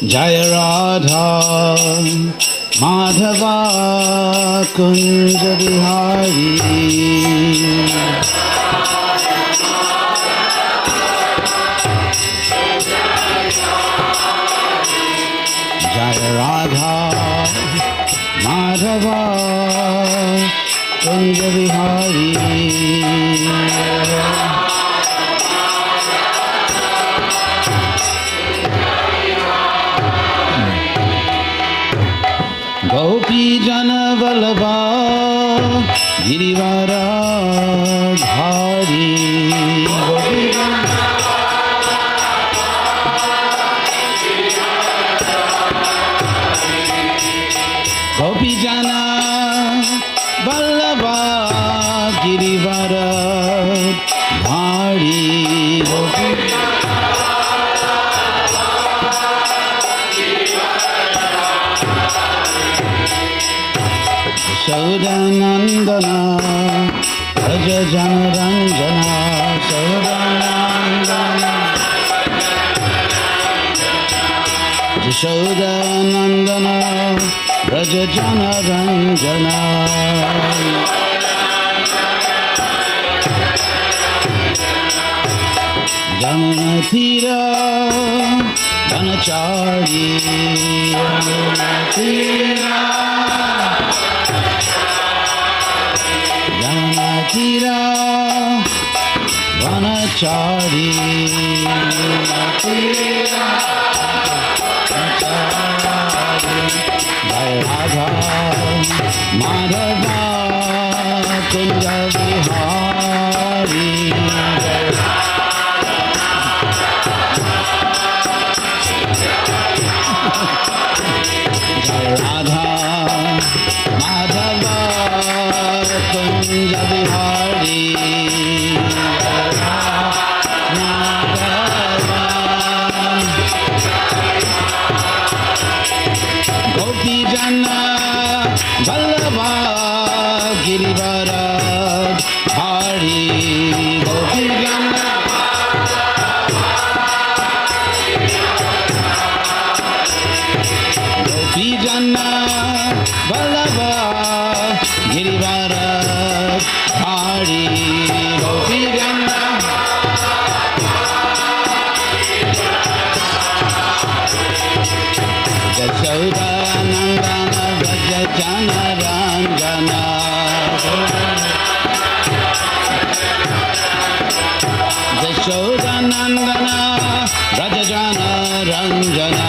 Jaya Radha Madhava Kunja Bihari. Jaya Radha Madhava Kunja Bihari. Gopi Jana Vallabha Girivara Dhari. Gopi Jana Vallabha Girivara Dhari. Yashodanandana Raja Jana Ranjana. Yashodanandana Raja Jana Ranjana. Jamuna Tira Vanachari. Jamuna Tira Tira Vanachari. Jaya Radha Madhava Kunja Bihari. Jaya Radha Madhava Kunja Bihari. Gopi Jana Vallabha Girivara Dhari. Gopi Jana Gopi Jana Vallabha Girivara Dhari. Gopi Jana Yashodanandana Raja Jana Ranjana. Yashodanandana Raja Jana Ranjana.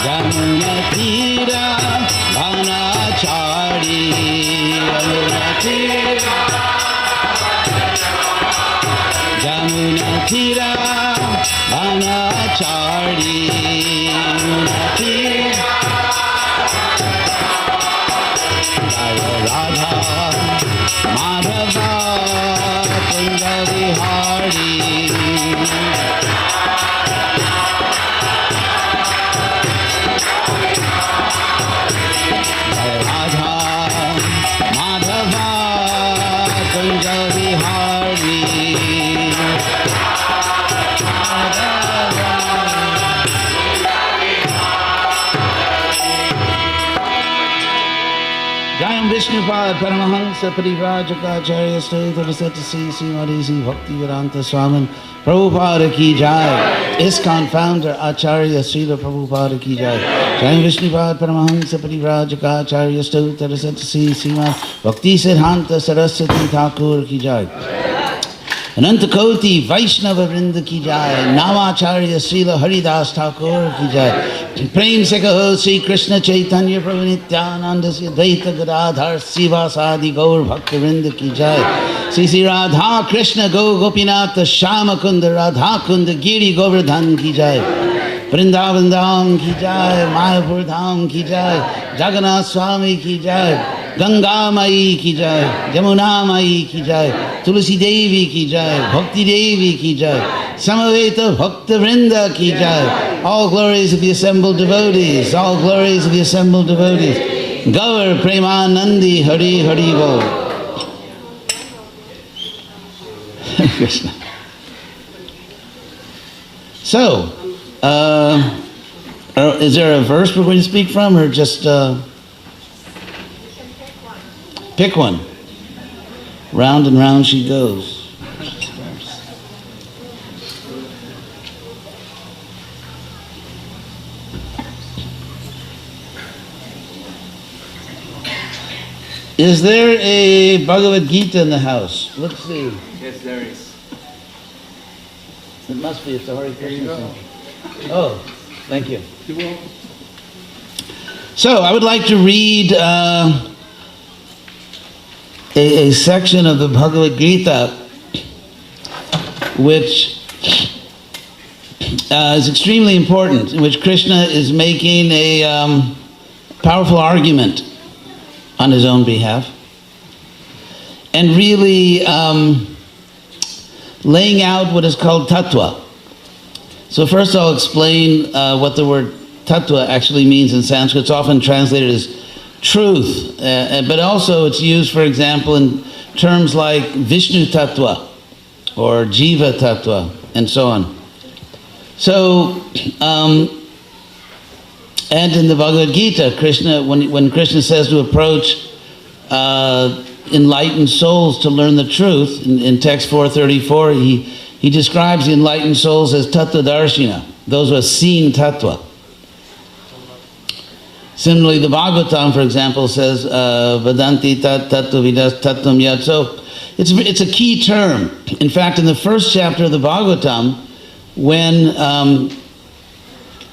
Jamuna Tira Vanachari. Jamuna Tira Vanachari. Jaya Radha Madhava Kunja Bihari. Jaya Radha Madhava Kunja Bihari. Jayam Vishnupad Paramahansa Parivrajaka Stotra Satasi Srimati Bhakti Vedanta Swamin Prabhupada Ki Jai. ISKCON founder Acharya Srila Prabhupada Ki Jai. Jayam Vishnupad Paramahansa Parivrajaka Stotra Satasi Srimati Bhakti Siddhanta Saraswati Thakur Ki Jai. Ananta Koti Vaishnava Vrinda Ki Jai. Namacharya Srila Haridas Thakur Ki Jai. Prem se kaho Sri Krishna Chaitanya Prabhu Nityananda Sri Advaita Gadadhar Sivasadi Gaur Bhakta Vrinda Ki Jai. Sri Radha Krishna Go Gopinatha Shama Kunda Radha Kunda Giri Govardhan Ki Jai. Vrindavan Dham Ki Jai. Mayapur Dham Ki Jai. Jagannath Swami Ki Jai. Ganga Mai Ki Jai. Jamuna Mai Ki Jai. Tulsi Devi Ki Jai. Bhakti Devi Ki Jai. Samaveta Bhakta Vrinda Ki Jai. All glories of the assembled devotees. All glories of the assembled devotees. Gaur Premanandi Hari Hari Bol. Krishna. So, is there a verse we're going to speak from, or just pick one? Round and round she goes. Is there a Bhagavad Gita in the house? Let's see. Yes, there is. It must be. It's the Hare Krishna Center. Oh, thank you. You're welcome. So I would like to read a section of the Bhagavad Gita, which is extremely important, in which Krishna is making a powerful argument on his own behalf, and really laying out what is called tattva. So first I'll explain what the word tattva actually means in Sanskrit. It's often translated as truth, but also it's used, for example, in terms like Vishnu tattva or Jiva tattva and so on. So, and in the Bhagavad Gita, Krishna, when Krishna says to approach enlightened souls to learn the truth, in text 434, he describes the enlightened souls as tattva-darshina, those who have seen tattva. Similarly, the Bhagavatam, for example, says Vadanti tattva vidas tattvam yat. So it's a key term. In fact, in the first chapter of the Bhagavatam, when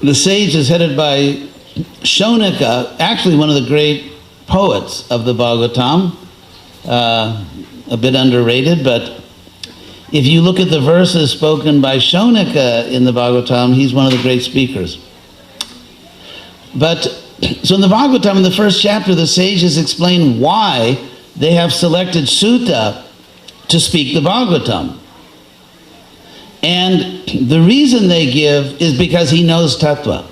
the sage is headed by Shaunaka, actually one of the great poets of the Bhagavatam, a bit underrated, but if you look at the verses spoken by Shaunaka in the Bhagavatam, he's one of the great speakers. But, so in the Bhagavatam, in the first chapter, the sages explain why they have selected Sutta to speak the Bhagavatam. And the reason they give is because he knows tattva.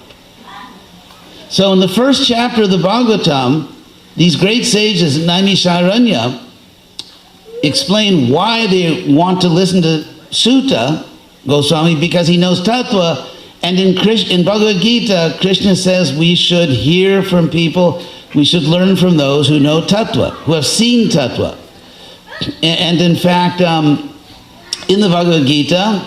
So in the first chapter of the Bhagavatam, these great sages in Naimisharanya explain why they want to listen to Sutta Goswami, because he knows tattva. And in Bhagavad Gita, Krishna says we should hear from people, we should learn from those who know tattva, who have seen tattva. And in fact, in the Bhagavad Gita,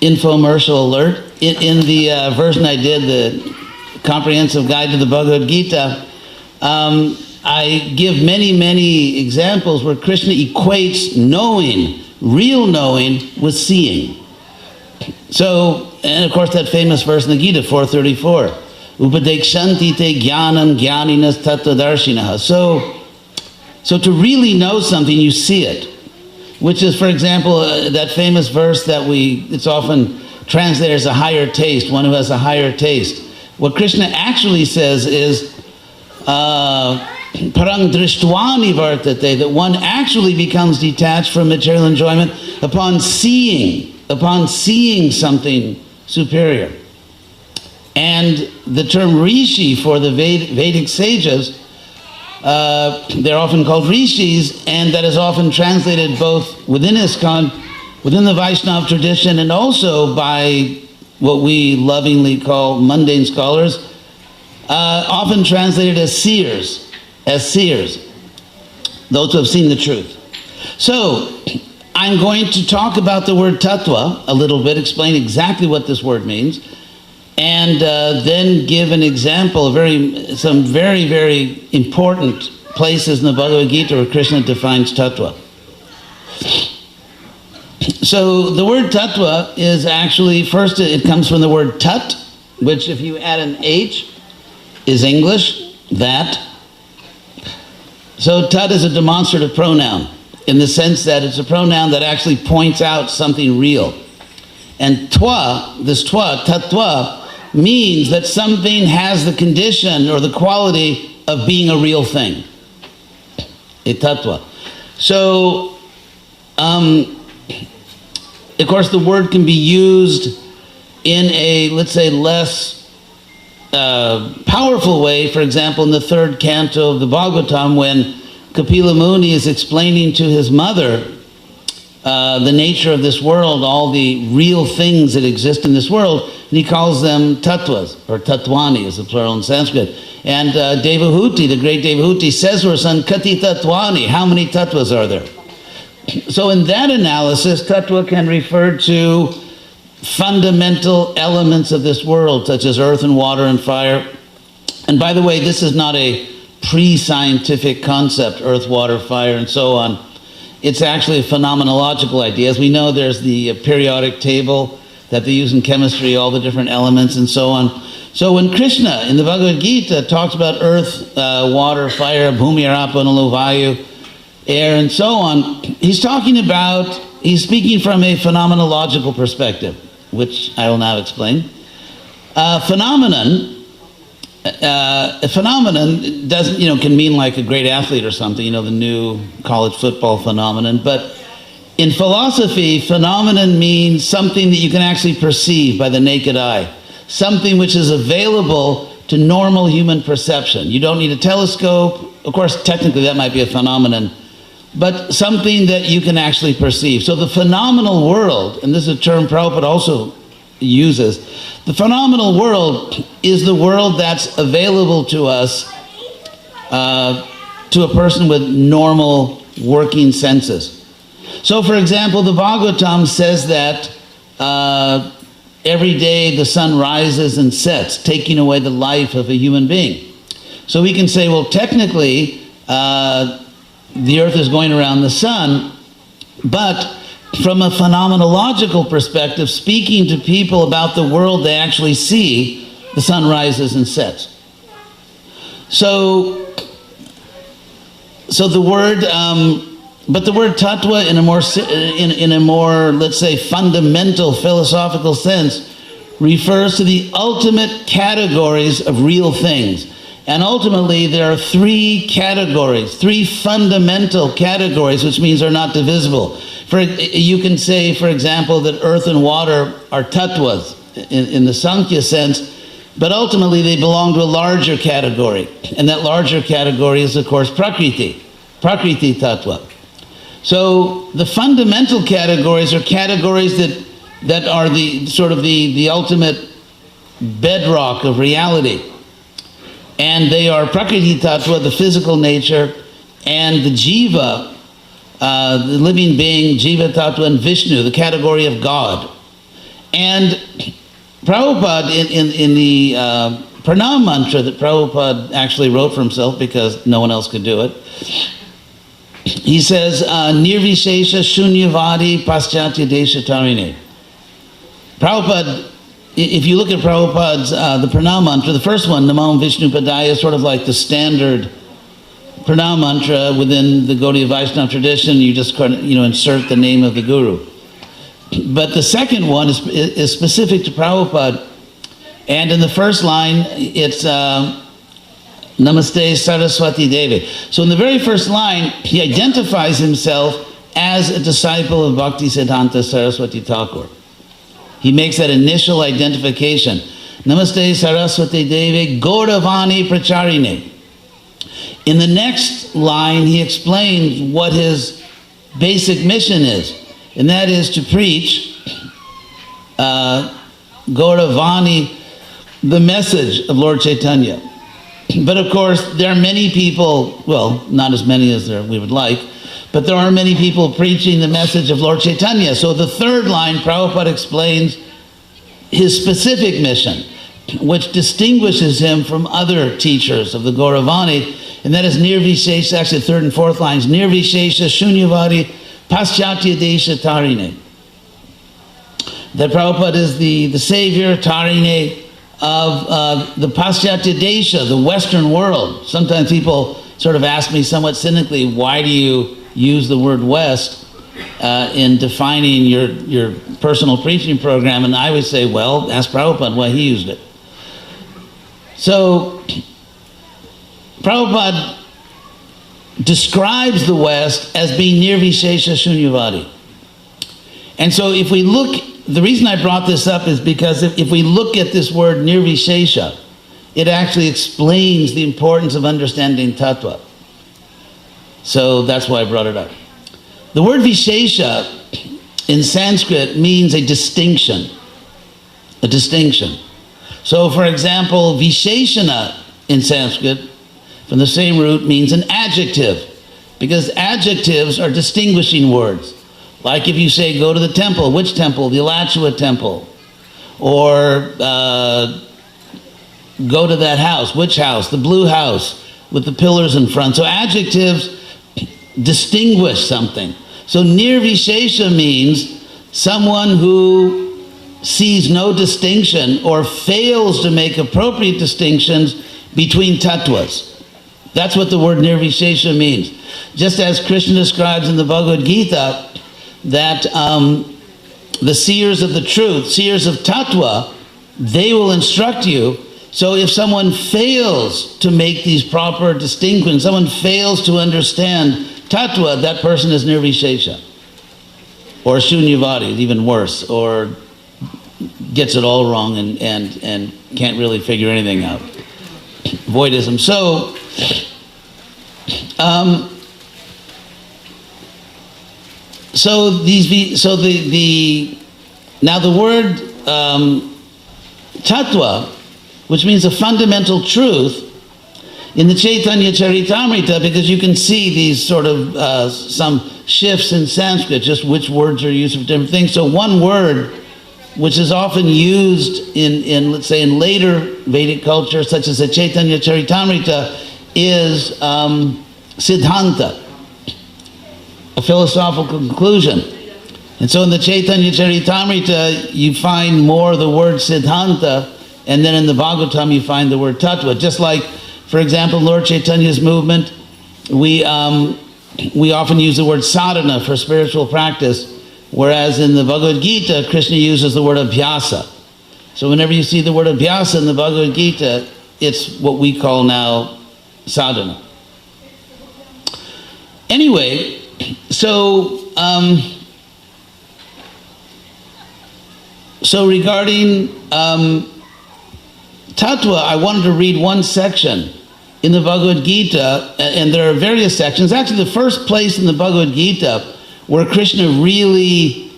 infomercial alert, in the version I did, the comprehensive guide to the Bhagavad Gita, I give many examples where Krishna equates knowing, real knowing, with seeing. So, and of course that famous verse in the Gita, 434, Upadekshanti te jnanam jnaninas tattvadarshinaha. So to really know something, you see it. Which is, for example, that famous verse that it's often translated as a higher taste, one who has a higher taste. What Krishna actually says is, parang drishtwani vartate, that one actually becomes detached from material enjoyment upon seeing something superior. And the term rishi for the Vedic sages, they're often called rishis, and that is often translated both within ISKCON, within the Vaishnava tradition, and also by what we lovingly call mundane scholars, often translated as seers, those who have seen the truth. So, I'm going to talk about the word tattva a little bit, explain exactly what this word means, and then give an example of some very important places in the Bhagavad Gita where Krishna defines tattva. So the word tattva is actually, first it comes from the word tat, which if you add an H is English, that. So tat is a demonstrative pronoun, in the sense that it's a pronoun that actually points out something real. And tattva, means that something has the condition or the quality of being a real thing. A tattva. So, of course, the word can be used in a, let's say, less powerful way. For example, in the third canto of the Bhagavatam, when Kapila Muni is explaining to his mother the nature of this world, all the real things that exist in this world, and he calls them tattvas, or tattvani is the plural in Sanskrit. And Devahuti, the great Devahuti, says to her son, Kati tattvani, how many tattvas are there? So in that analysis, tattva can refer to fundamental elements of this world, such as earth and water and fire. And by the way, this is not a pre-scientific concept, earth, water, fire, and so on. It's actually a phenomenological idea. As we know, there's the periodic table that they use in chemistry, all the different elements and so on. So when Krishna, in the Bhagavad Gita, talks about earth, water, fire, bhumi, arapa, nalo, vayu, air, and so on, he's speaking from a phenomenological perspective, which I will now explain. A phenomenon doesn't, can mean like a great athlete or something, the new college football phenomenon. But in philosophy, phenomenon means something that you can actually perceive by the naked eye, something which is available to normal human perception. You don't need a telescope. Of course, technically that might be a phenomenon, but something that you can actually perceive. So the phenomenal world, and this is a term Prabhupada also uses, the phenomenal world is the world that's available to us, to a person with normal working senses. So for example, the Bhagavatam says that every day the sun rises and sets, taking away the life of a human being. So we can say, well, technically, the earth is going around the sun, but from a phenomenological perspective, speaking to people about the world they actually see, the sun rises and sets. So the word, but the word tattva in a more, let's say, fundamental philosophical sense refers to the ultimate categories of real things. And ultimately, there are three categories, three fundamental categories, which means they're not divisible. You can say, for example, that earth and water are tattvas in the Sankhya sense, but ultimately they belong to a larger category. And that larger category is, of course, prakriti tattva. So the fundamental categories are categories that are the ultimate bedrock of reality. And they are prakriti tattva, the physical nature, and the jiva, the living being, jiva tattva, and Vishnu, the category of God. And Prabhupada, in the pranam mantra that Prabhupada actually wrote for himself because no one else could do it, he says, Nirvishesha shunyavadi paschatya desha tarine. Prabhupada, if you look at Prabhupada's, the pranam mantra, the first one, Namo Vishnu Padaya, is sort of like the standard pranam mantra within the Gaudiya Vaishnava tradition. You just insert the name of the guru. But the second one is specific to Prabhupada. And in the first line, it's Namaste Saraswati Devi. So in the very first line, he identifies himself as a disciple of Bhaktisiddhanta Saraswati Thakur. He makes that initial identification. Namaste Saraswati Devi Gauravani Pracharine. In the next line, he explains what his basic mission is, and that is to preach Gauravani, the message of Lord Chaitanya. But of course, there are many people, well, not as many as we would like, but there are many people preaching the message of Lord Chaitanya. So the third line, Prabhupada explains his specific mission, which distinguishes him from other teachers of the Gauravani, and that is Nirvishesha, actually the third and fourth lines, Nirvishesha Shunyavadi Paschatya Desha Tarine. That Prabhupada is the savior, Tarine, of the Paschatya Desha, the Western world. Sometimes people sort of ask me somewhat cynically, why do you use the word West in defining your personal preaching program? And I would say, well, ask Prabhupada why he used it. So Prabhupada describes the West as being Nirvishesha Shunyavadi. And so if we look, the reason I brought this up is because if we look at this word Nirvishesha, it actually explains the importance of understanding tattva. So that's why I brought it up. The word Vishesha in Sanskrit means a distinction. A distinction. So, for example, Visheshana in Sanskrit, from the same root, means an adjective, because adjectives are distinguishing words. Like if you say, go to the temple. Which temple? The Alachua temple. Or go to that house. Which house? The blue house with the pillars in front. So adjectives distinguish something. So nirvishesha means someone who sees no distinction or fails to make appropriate distinctions between tattvas. That's what the word nirvishesha means. Just as Krishna describes in the Bhagavad Gita that the seers of the truth, seers of tattva, they will instruct you. So if someone fails to make these proper distinctions, someone fails to understand tattva, that person is nirvishesha. Or shunyavadi, even worse, or gets it all wrong and can't really figure anything out. Voidism. So, now the word tattva, which means a fundamental truth, in the Chaitanya Charitamrita, because you can see these sort of some shifts in Sanskrit, just which words are used for different things. So one word which is often used in let's say, in later Vedic culture, such as the Chaitanya Charitamrita, is Siddhanta, a philosophical conclusion. And so in the Chaitanya Charitamrita, you find more of the word Siddhanta, and then in the Bhagavatam, you find the word Tattva. Just like, for example, Lord Chaitanya's movement, we often use the word sadhana for spiritual practice, whereas in the Bhagavad Gita, Krishna uses the word abhyasa. So whenever you see the word abhyasa in the Bhagavad Gita, it's what we call now sadhana. Anyway, so regarding tattva, I wanted to read one section in the Bhagavad Gita, and there are various sections. Actually, the first place in the Bhagavad Gita where Krishna really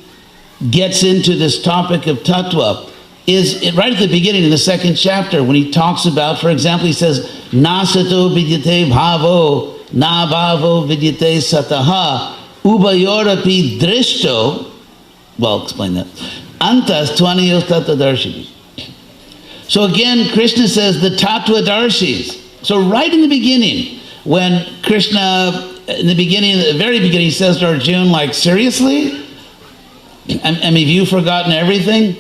gets into this topic of tattva is right at the beginning in the second chapter, when he talks about, for example, he says, Nasato vidyate bhavo, na bhavo vidyate sataha, ubayorapi drishto, well, explain that, antas tvanayos tattvadarshini. So again, Krishna says the tattvadarshis. So right in the beginning, when Krishna, in the beginning, at the very beginning, he says to Arjuna, like, seriously? I mean, have you forgotten everything?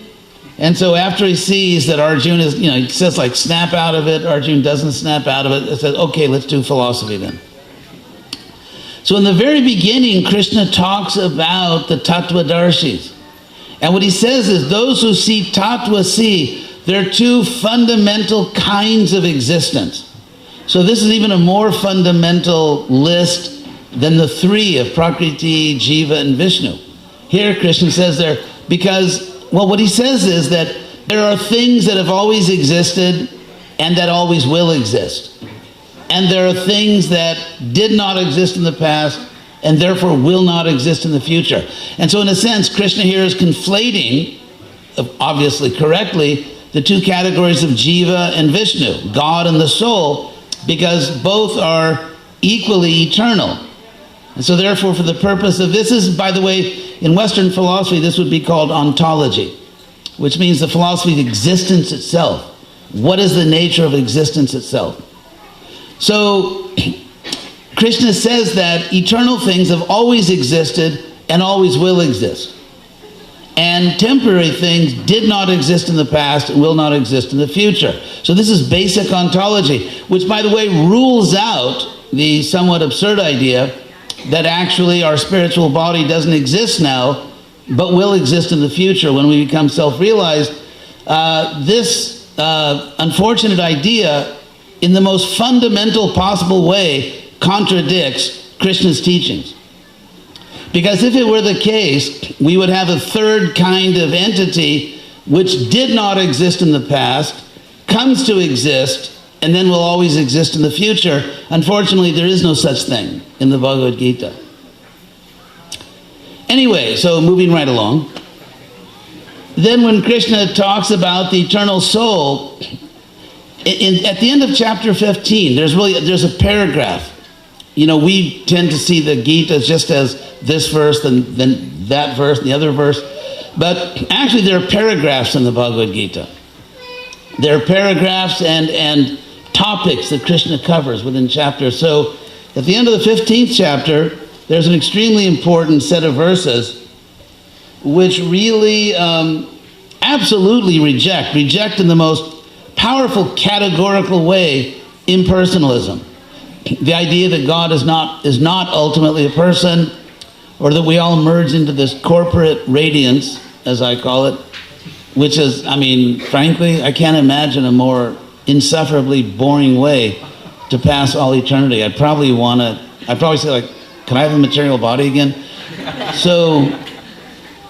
And so after he sees that Arjuna is, he says, like, snap out of it. Arjuna doesn't snap out of it. He says, okay, let's do philosophy then. So in the very beginning, Krishna talks about the tattvadarshis. And what he says is, those who see tattva see, there are two fundamental kinds of existence. So this is even a more fundamental list than the three of Prakriti, Jiva, and Vishnu. Here Krishna says there, because, well, what he says is that there are things that have always existed and that always will exist. And there are things that did not exist in the past and therefore will not exist in the future. And so in a sense, Krishna here is conflating, obviously correctly, the two categories of Jiva and Vishnu, God and the soul, because both are equally eternal. And so therefore, for the purpose of this is, by the way, in Western philosophy, this would be called ontology, which means the philosophy of existence itself. What is the nature of existence itself? So Krishna says that eternal things have always existed and always will exist. And temporary things did not exist in the past and will not exist in the future. So this is basic ontology, which, by the way, rules out the somewhat absurd idea that actually our spiritual body doesn't exist now, but will exist in the future when we become self-realized. This unfortunate idea, in the most fundamental possible way, contradicts Krishna's teachings. Because if it were the case, we would have a third kind of entity which did not exist in the past, comes to exist, and then will always exist in the future. Unfortunately, there is no such thing in the Bhagavad Gita. Anyway, so moving right along. Then when Krishna talks about the eternal soul, at the end of chapter 15, there's a paragraph. You know, we tend to see the Gita just as this verse, then that verse, and the other verse. But actually there are paragraphs in the Bhagavad Gita. There are paragraphs and topics that Krishna covers within chapters. So at the end of the 15th chapter, there's an extremely important set of verses which really absolutely reject in the most powerful categorical way impersonalism. The idea that God is not ultimately a person, or that we all merge into this corporate radiance, as I call it, which is, I mean, frankly, I can't imagine a more insufferably boring way to pass all eternity. I'd probably say, like, can I have a material body again? So,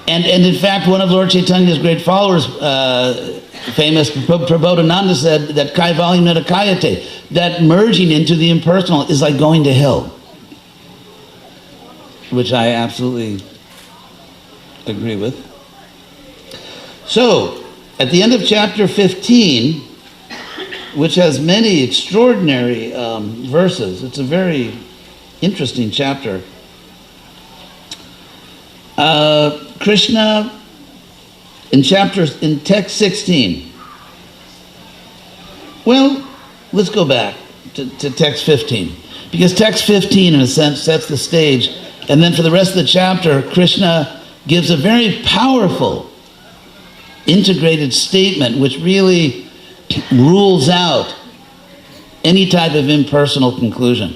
and in fact, one of Lord Chaitanya's great followers, famous Prabodhananda, said that kaivalyam nadakayate, that merging into the impersonal is like going to hell, which I absolutely agree with. So, at the end of chapter 15, which has many extraordinary verses, it's a very interesting chapter. Krishna, in text 16. Well, let's go back to text 15. Because text 15, in a sense, sets the stage. And then for the rest of the chapter, Krishna gives a very powerful, integrated statement which really rules out any type of impersonal conclusion.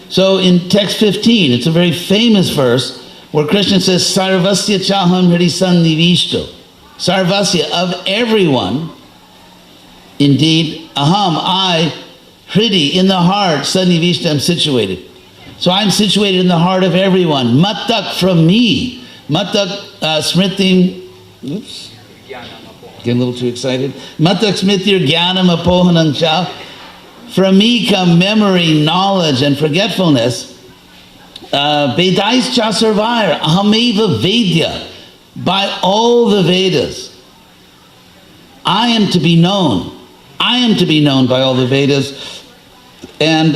So in text 15, it's a very famous verse where Krishna says, Sarvasya chaham hridisannivishto. Sarvasya, of everyone, indeed, aham, I, hridi, in the heart, sannivishta, I'm situated. So I'm situated in the heart of everyone. Mattak, from me. Mattak smritim, oops, getting a little too excited. Mattak smritir jnanam apohanam cha. From me come memory, knowledge, and forgetfulness. Vedais cha sarvair, ahameva vedya. By all the Vedas, I am to be known. I am to be known by all the Vedas. And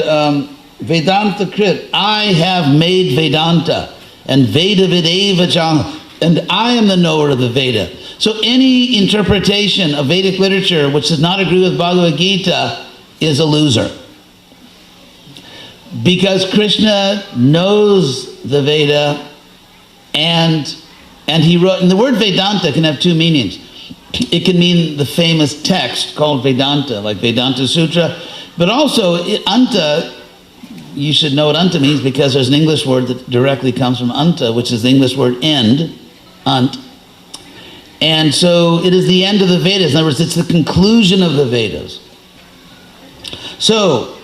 Vedanta Krit, I have made Vedanta. And Veda Videva Jang, and I am the knower of the Veda. So any interpretation of Vedic literature which does not agree with Bhagavad Gita is a loser. Because Krishna knows the Veda, and he wrote, and the word Vedanta can have two meanings. It can mean the famous text called Vedanta, like Vedanta Sutra, but also Anta, you should know what Anta means because there's an English word that directly comes from Anta, which is the English word end, Ant. And so it is the end of the Vedas. In other words, it's the conclusion of the Vedas. So,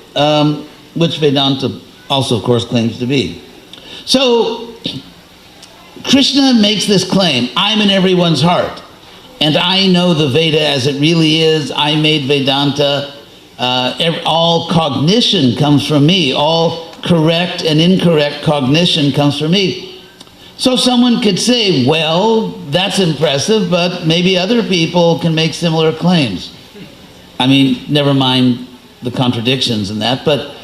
which Vedanta also, of course, claims to be. So, Krishna makes this claim, I'm in everyone's heart, and I know the Veda as it really is. I made Vedanta. All cognition comes from me. All correct and incorrect cognition comes from me. So someone could say, well, that's impressive, but maybe other people can make similar claims. I mean, never mind the contradictions in that, but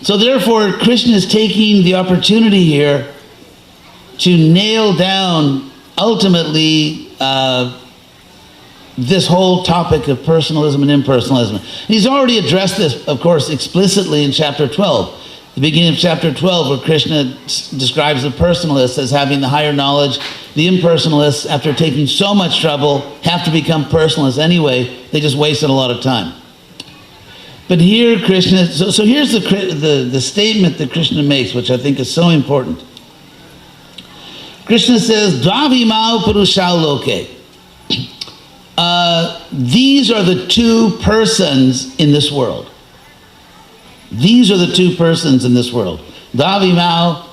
so therefore Krishna is taking the opportunity here to nail down ultimately this whole topic of personalism and impersonalism. He's already addressed this, of course, explicitly in chapter 12. The beginning of chapter 12, where Krishna describes the personalists as having the higher knowledge. The impersonalists, after taking so much trouble, have to become personalists anyway. They just wasted a lot of time. But here Krishna, so here's the statement that Krishna makes, which I think is so important. Krishna says, Dvavimau purushau loke. These are the two persons in this world. These are the two persons in this world. Dvavimau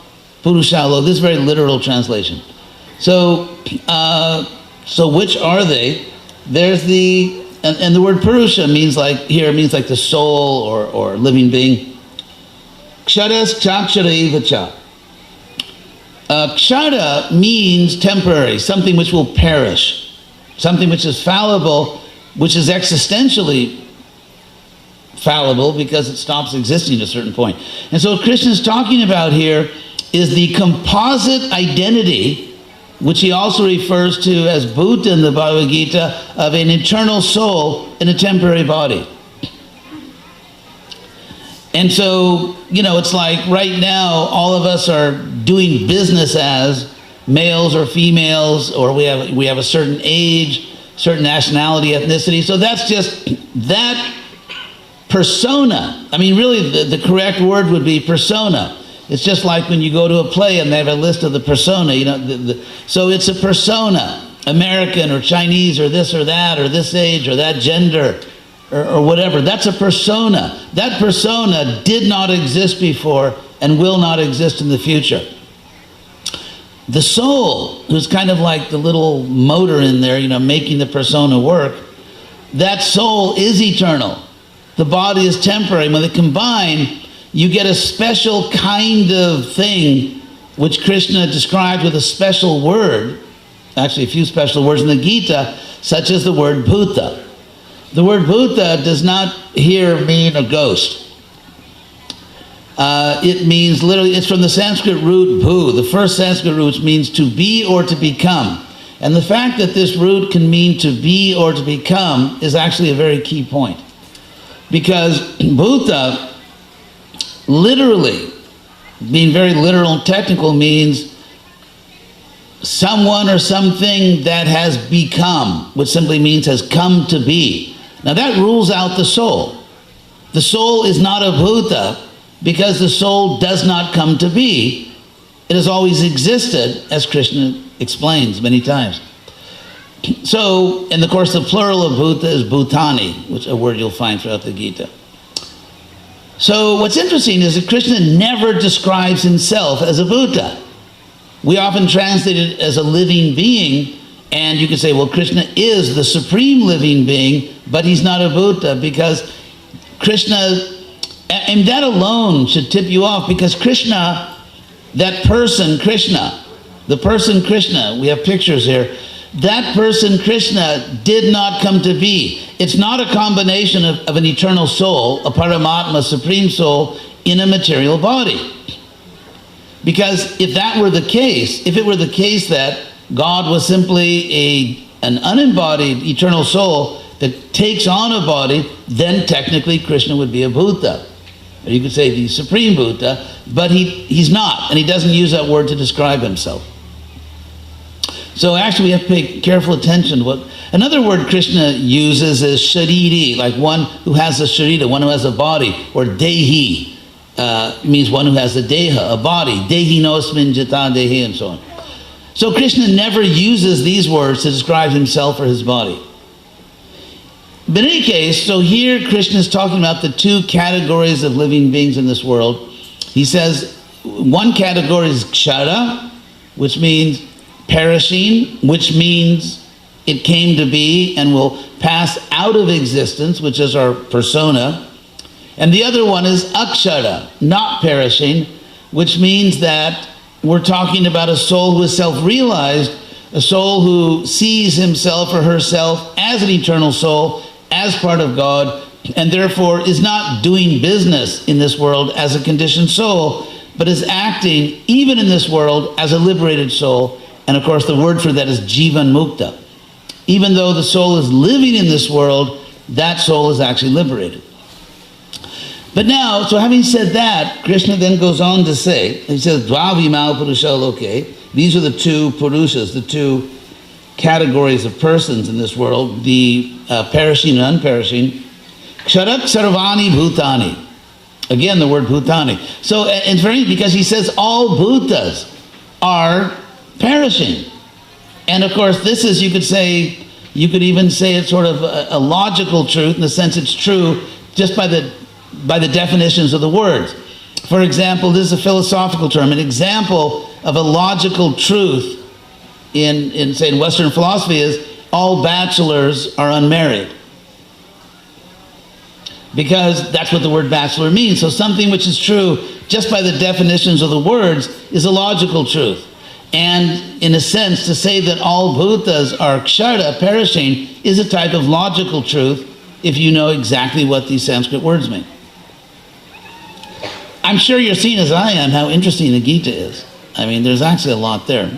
purushau loke. This is a very literal translation. So which are they? There's and the word Purusha means like the soul or living being. Ksharas chakshara evacha. Kshara means temporary, something which will perish, something which is fallible, which is existentially fallible because it stops existing at a certain point. And so what Krishna is talking about here is the composite identity, which he also refers to as Bhuta in the Bhagavad Gita, of an eternal soul in a temporary body. And so, it's like right now, all of us are doing business as males or females, or we have a certain age, certain nationality, ethnicity. So that's just that persona. I mean, really, the correct word would be persona. It's just like when you go to a play and they have a list of the persona, so it's a persona, American or Chinese or this or that or this age or that gender or whatever. That's a persona. That persona did not exist before and will not exist in the future. The soul, who's kind of like the little motor in there, making the persona work, that soul is eternal. The body is temporary. When they combine, you get a special kind of thing which Krishna described with a special word, actually a few special words in the Gita, such as the word Bhuta. The word Bhuta does not here mean a ghost. It means literally, it's from the Sanskrit root bhu, the first Sanskrit root, which means to be or to become. And the fact that this root can mean to be or to become is actually a very key point. Because Bhuta, literally, being very literal and technical, means someone or something that has become, which simply means has come to be. Now that rules out the soul. The soul is not a Bhuta because the soul does not come to be. It has always existed, as Krishna explains many times. So, and of course the plural of Bhuta is Bhutani, which is a word you'll find throughout the Gita. So what's interesting is that Krishna never describes himself as a Bhuta. We often translate it as a living being, and you could say, well, Krishna is the supreme living being, but he's not a Bhuta because Krishna, and that alone should tip you off, because Krishna, that person Krishna, the person Krishna, we have pictures here, that person Krishna did not come to be. It's not a combination of an eternal soul, a Paramatma, supreme soul, in a material body. Because if that were the case, if it were the case that God was simply an unembodied eternal soul that takes on a body, then technically Krishna would be a Bhuta. Or you could say the supreme Bhuta, but he's not, and he doesn't use that word to describe himself. So actually we have to pay careful attention to what, another word Krishna uses is shariri, like one who has a sharira, one who has a body, or dehi, means one who has a deha, a body, dehi nosmin jata dehi, and so on. So Krishna never uses these words to describe himself or his body. But in any case, so here Krishna is talking about the two categories of living beings in this world. He says one category is kshara, which means perishing, which means it came to be and will pass out of existence, which is our persona. And the other one is akshara, not perishing, which means that we're talking about a soul who is self-realized, a soul who sees himself or herself as an eternal soul, as part of God, and therefore is not doing business in this world as a conditioned soul, but is acting even in this world as a liberated soul. And of course the word for that is jivan mukta. Even though the soul is living in this world, that soul is actually liberated. But now, so having said that, Krishna then goes on to say, he says, Dvavimal Purusha Loke. These are the two Purushas, the two categories of persons in this world, the perishing and unperishing. Ksharat Sarvani Bhutani. Again, the word Bhutani. So it's very, because he says all Bhutas are perishing. And of course, this is, you could say, you could even say it's sort of a logical truth, in the sense it's true just by the definitions of the words. For example, this is a philosophical term. An example of a logical truth in Western philosophy is all bachelors are unmarried. Because that's what the word bachelor means. So something which is true just by the definitions of the words is a logical truth. And in a sense, to say that all bhutas are kshara, perishing, is a type of logical truth if you know exactly what these Sanskrit words mean. I'm sure you're seeing, as I am, how interesting the Gita is. I mean, there's actually a lot there.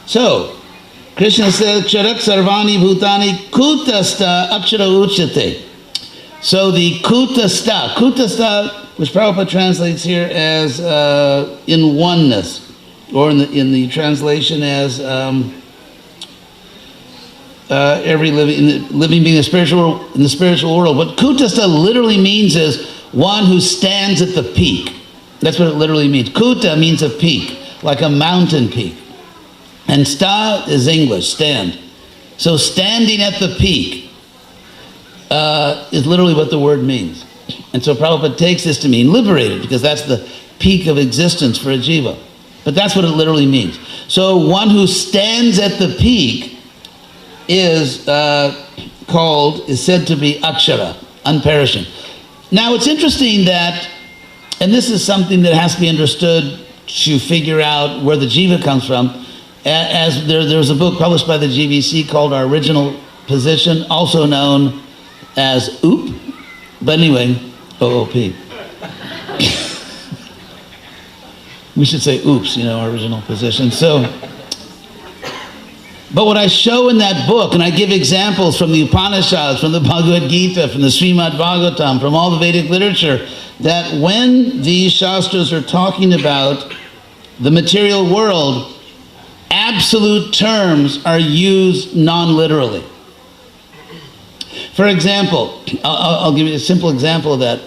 So, Krishna says, Ksharak sarvani bhutani kutasta akshara uchate. So the kutasta, which Prabhupada translates here as in oneness, or in the translation as every living being in the spiritual world. What kutasta literally means is one who stands at the peak. That's what it literally means. Kuta means a peak, like a mountain peak. And sta is English, stand. So standing at the peak is literally what the word means. And so Prabhupada takes this to mean liberated, because that's the peak of existence for a jiva. But that's what it literally means. So one who stands at the peak is said to be akshara, unperishing. Now it's interesting that, and this is something that has to be understood to figure out where the jiva comes from, as there's a book published by the GVC called Our Original Position, also known as OOP, but anyway, OOP. We should say oops, our original position. So, but what I show in that book, and I give examples from the Upanishads, from the Bhagavad Gita, from the Srimad Bhagavatam, from all the Vedic literature, that when these Shastras are talking about the material world, absolute terms are used non-literally. For example, I'll give you a simple example of that.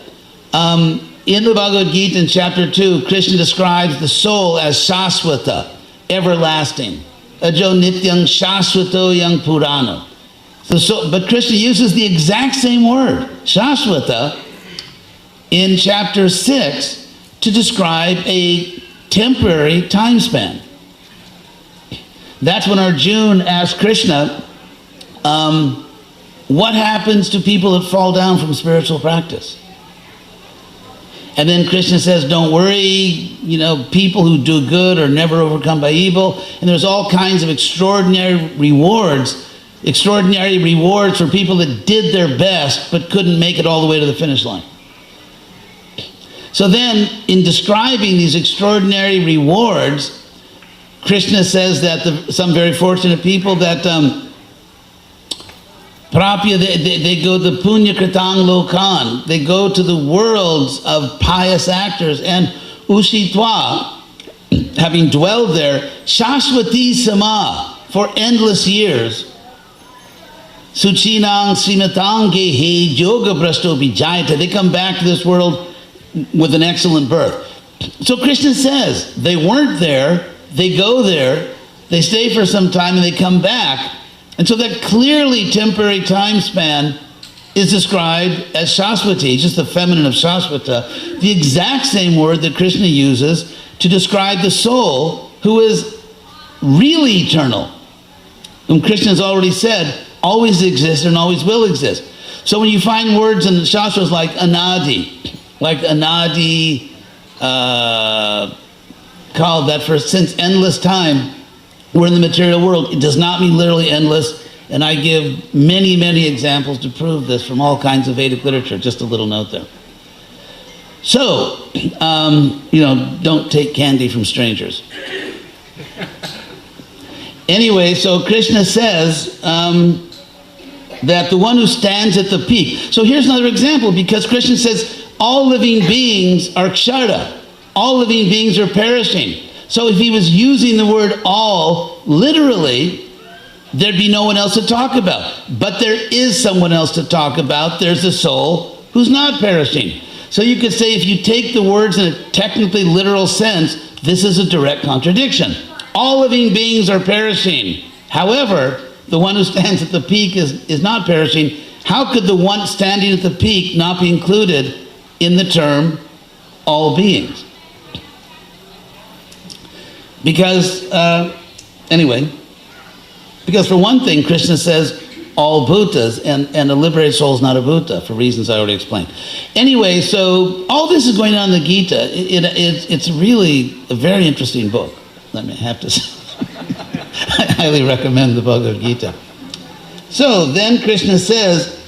In the Bhagavad Gita in chapter 2, Krishna describes the soul as Shaswata, everlasting. Ajo nityang shaswato yang purano. But Krishna uses the exact same word, Shaswata, in chapter 6 to describe a temporary time span. That's when Arjuna asked Krishna, what happens to people that fall down from spiritual practice? And then Krishna says, don't worry, people who do good are never overcome by evil. And there's all kinds of extraordinary rewards for people that did their best but couldn't make it all the way to the finish line. So then, in describing these extraordinary rewards, Krishna says that some very fortunate people that Prapya, they go to Punya Kritang Lokan, they go to the worlds of pious actors, and Ushitwa, having dwelled there, Shashwati Sama, for endless years, Suchinang Srimatang Gehe Yoga Brasto Vijayata, they come back to this world with an excellent birth. So Krishna says, they weren't there, they go there, they stay for some time, and they come back. And so that clearly temporary time span is described as Shaswati, just the feminine of Shaswata, the exact same word that Krishna uses to describe the soul who is really eternal, whom Krishna has already said always exists and always will exist. So when you find words in the Shastras like anadi, called that for since endless time, we're in the material world. It does not mean literally endless, and I give many, many examples to prove this from all kinds of Vedic literature. Just a little note there. So, don't take candy from strangers. Anyway, so Krishna says that the one who stands at the peak. So here's another example, because Krishna says all living beings are kshara. All living beings are perishing. So if he was using the word all literally, there'd be no one else to talk about. But there is someone else to talk about. There's a soul who's not perishing. So you could say, if you take the words in a technically literal sense, this is a direct contradiction. All living beings are perishing. However, the one who stands at the peak is not perishing. How could the one standing at the peak not be included in the term all beings? Because for one thing, Krishna says all bhutas, and a liberated soul is not a bhuta, for reasons I already explained. Anyway, so all this is going on in the Gita. It's really a very interesting book. Let me have to I highly recommend the Bhagavad Gita. So then Krishna says,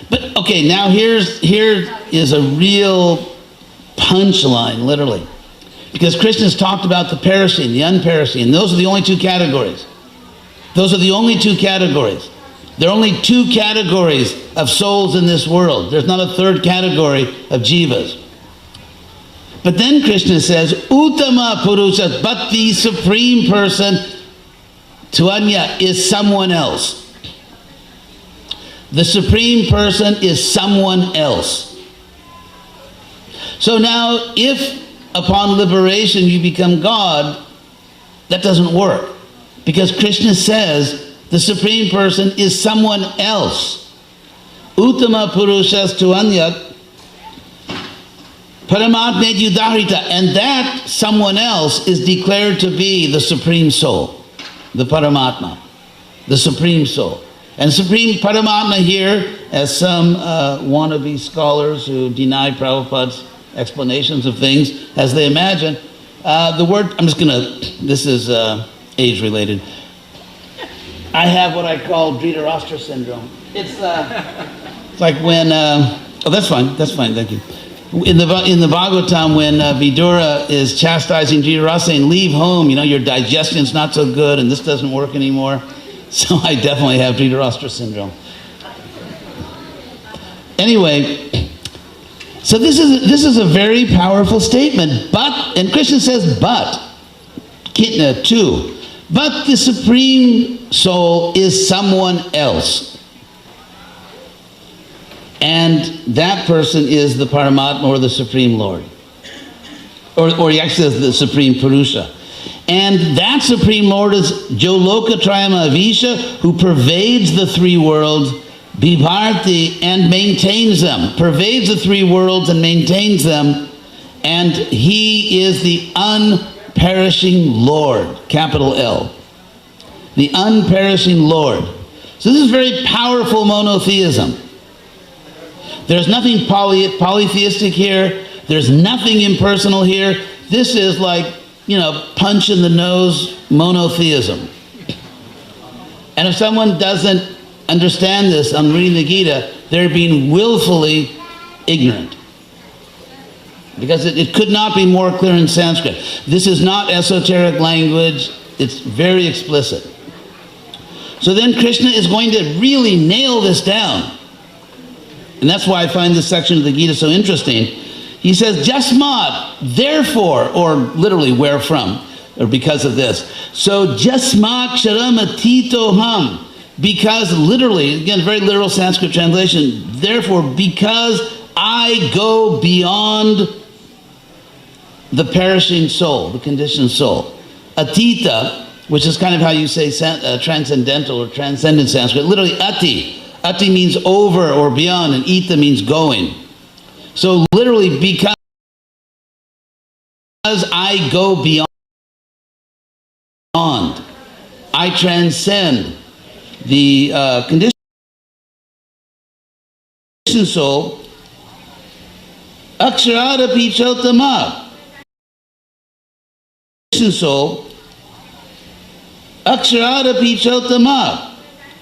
but okay, now here is a real punchline, literally. Because Krishna's talked about the perishing, the unperishing, and those are the only two categories. Those are the only two categories. There are only two categories of souls in this world. There's not a third category of jivas. But then Krishna says, Uttama Purusha, but the supreme person, Tuanya, is someone else. The supreme person is someone else. So now, if upon liberation you become God, that doesn't work. Because Krishna says the supreme person is someone else. Uttama Purushas Tuanya Paramatma Yudahrita, and that someone else is declared to be the Supreme Soul, the Paramatma, the Supreme Soul. And Supreme Paramatma here, as some wannabe scholars who deny Prabhupada's explanations of things as they imagine, the word, I'm just going to, this is age-related. I have what I call Hridayananda syndrome. It's like when, oh, that's fine, thank you. In the Bhagavatam, when Vidura is chastising Dhritarashtra saying, leave home, you know, your digestion's not so good and this doesn't work anymore. So I definitely have Hridayananda syndrome. Anyway, so this is a very powerful statement. But, and Krishna says, but, Kitna too, but the Supreme Soul is someone else. And that person is the Paramatma, or the Supreme Lord. Or he actually says the Supreme Purusha. And that Supreme Lord is Joloka Trayama Avisha, who pervades the three worlds, Bibharti, and maintains them. Pervades the three worlds and maintains them. And he is the unperishing Lord, capital L. The unperishing Lord. So this is very powerful monotheism. There's nothing polytheistic here. There's nothing impersonal here. This is like, you know, punch in the nose monotheism. And if someone doesn't understand this on reading the Gita, they're being willfully ignorant. Because it could not be more clear in Sanskrit. This is not esoteric language. It's very explicit. So then Krishna is going to really nail this down. And that's why I find this section of the Gita so interesting. He says, Jasmat, therefore, or literally where from, or because of this. So Jasmat Ksharam Atito Ham, because literally, again, very literal Sanskrit translation, therefore, because I go beyond the perishing soul, the conditioned soul. Atita, which is kind of how you say transcendental or transcendent Sanskrit, literally ati. Ati means over or beyond, and ita means going. So literally, because I go beyond, I transcend the conditioned soul, aksharada pichotama. Soul, aksharada pichotama.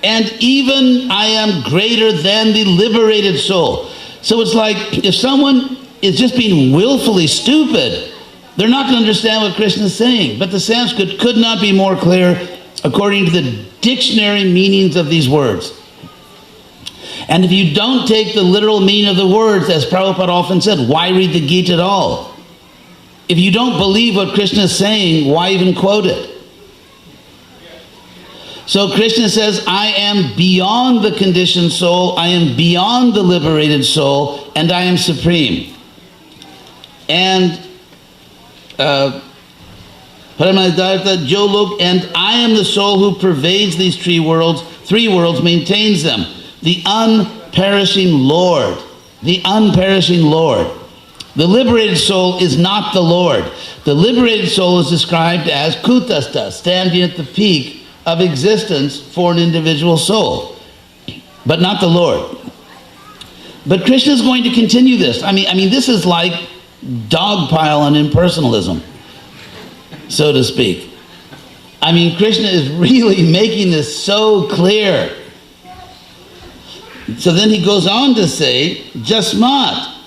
And even I am greater than the liberated soul. So it's like if someone is just being willfully stupid, they're not going to understand what Krishna is saying. But the Sanskrit could not be more clear according to the dictionary meanings of these words. And if you don't take the literal meaning of the words, as Prabhupada often said, why read the Gita at all? If you don't believe what Krishna is saying, why even quote it? So Krishna says, I am beyond the conditioned soul, I am beyond the liberated soul, and I am supreme. And Paramadartha Jolok, and I am the soul who pervades these three worlds, maintains them. The unperishing Lord. The unperishing Lord. The liberated soul is not the Lord. The liberated soul is described as Kutastha, standing at the peak of existence for an individual soul, but not the Lord. But Krishna is going to continue this. I mean, this is like dogpile on impersonalism, so to speak. I mean, Krishna is really making this so clear. So then he goes on to say, Jasmat,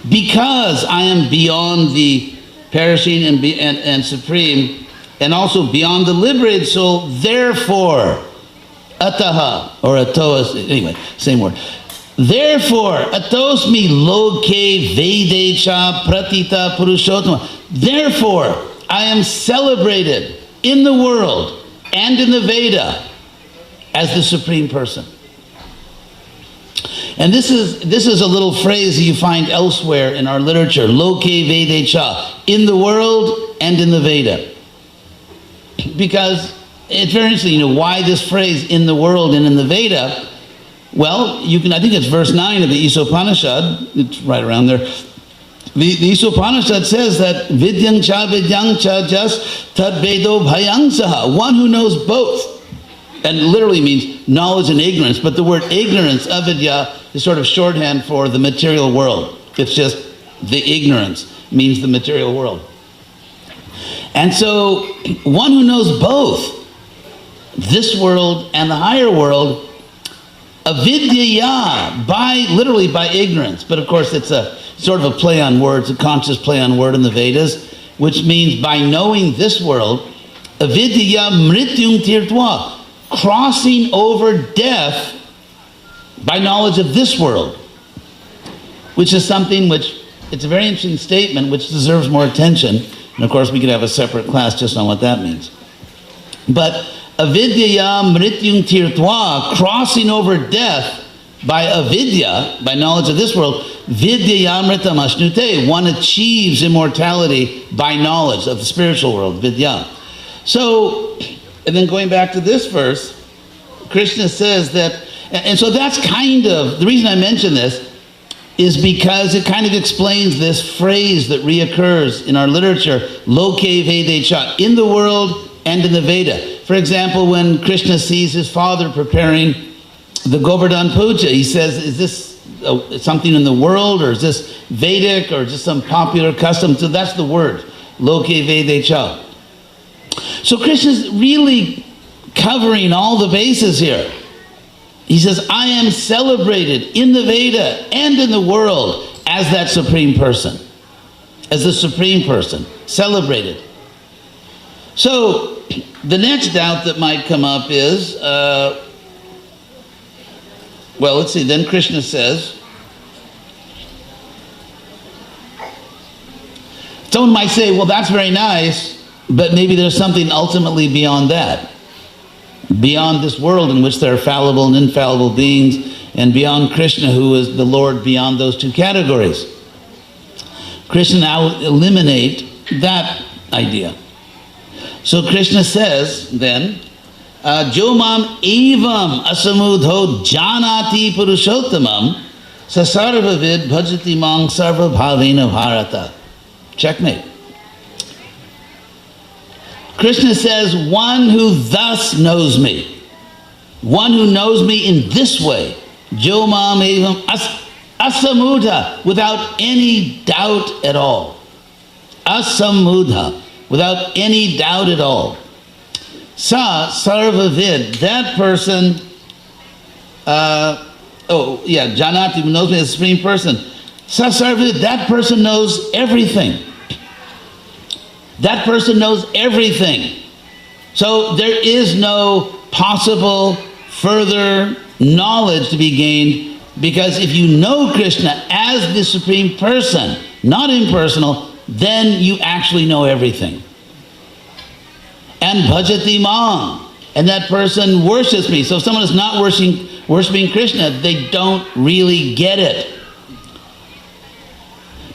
because I am beyond the perishing and supreme, and also beyond the liberated soul, therefore, ataha, or atos, anyway, same word. Therefore, atosmi loke vedecha pratita purushottama. Therefore, I am celebrated in the world and in the Veda as the Supreme Person. And this is a little phrase that you find elsewhere in our literature, loke vedecha, in the world and in the Veda. Because it's very interesting, why this phrase, in the world and in the Veda. Well, I think it's verse 9 of the Isopanishad, it's right around there. The Isopanishad says that vidyang cha jas tad vedo bhayang saha, one who knows both. And literally means knowledge and ignorance, but the word ignorance, avidya, is sort of shorthand for the material world. It's just the ignorance means the material world. And so, one who knows both this world and the higher world, avidya, literally by ignorance, but of course it's a sort of a play on words, a conscious play on word in the Vedas, which means by knowing this world, avidya mrityum tirtva, crossing over death by knowledge of this world, which is something which, it's a very interesting statement which deserves more attention, and of course we could have a separate class just on what that means. But avidya mrityum tirtva, crossing over death by avidya, by knowledge of this world, vidya amritam ashnute, one achieves immortality by knowledge of the spiritual world, vidya. So, and then going back to this verse, Krishna says that, and so that's kind of, the reason I mention this is because it kind of explains this phrase that reoccurs in our literature, loke vedecha, in the world and in the Veda. For example, when Krishna sees his father preparing the Govardhan Puja, he says, is this something in the world, or is this Vedic, or just some popular custom? So that's the word, loke vedecha. So Krishna's really covering all the bases here. He says, I am celebrated in the Veda and in the world as that Supreme Person, as the Supreme Person, celebrated. So the next doubt that might come up is, well, let's see, then Krishna says, someone might say, well, that's very nice, but maybe there's something ultimately beyond that. Beyond this world in which there are fallible and infallible beings, and beyond Krishna, who is the Lord beyond those two categories. Krishna now eliminate that idea. So Krishna says then, Jomam evam asamudho janati purushottamam sasarvavid bhajati mang sarva bhavena bharata. Checkmate. Krishna says, one who thus knows me, one who knows me in this way, Jomam evam asamudha, without any doubt at all. Asamudha, without any doubt at all. Sa sarvavid, that person, Janati, who knows me as the Supreme Person. Sa sarvavid, that person knows everything. That person knows everything. So there is no possible further knowledge to be gained, because if you know Krishna as the Supreme Person, not impersonal, then you actually know everything. And bhajati mang, and that person worships me. So if someone is not worshiping Krishna, they don't really get it.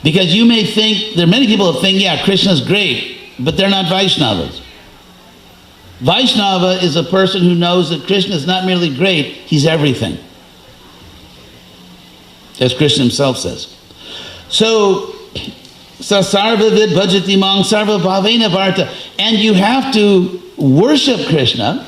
Because you may think, there are many people that think, yeah, Krishna's great, but they're not Vaishnavas. Vaishnava is a person who knows that Krishna is not merely great, he's everything. As Krishna himself says. So, sarva vid bhajati mang sarva bhavena bharata. And you have to worship Krishna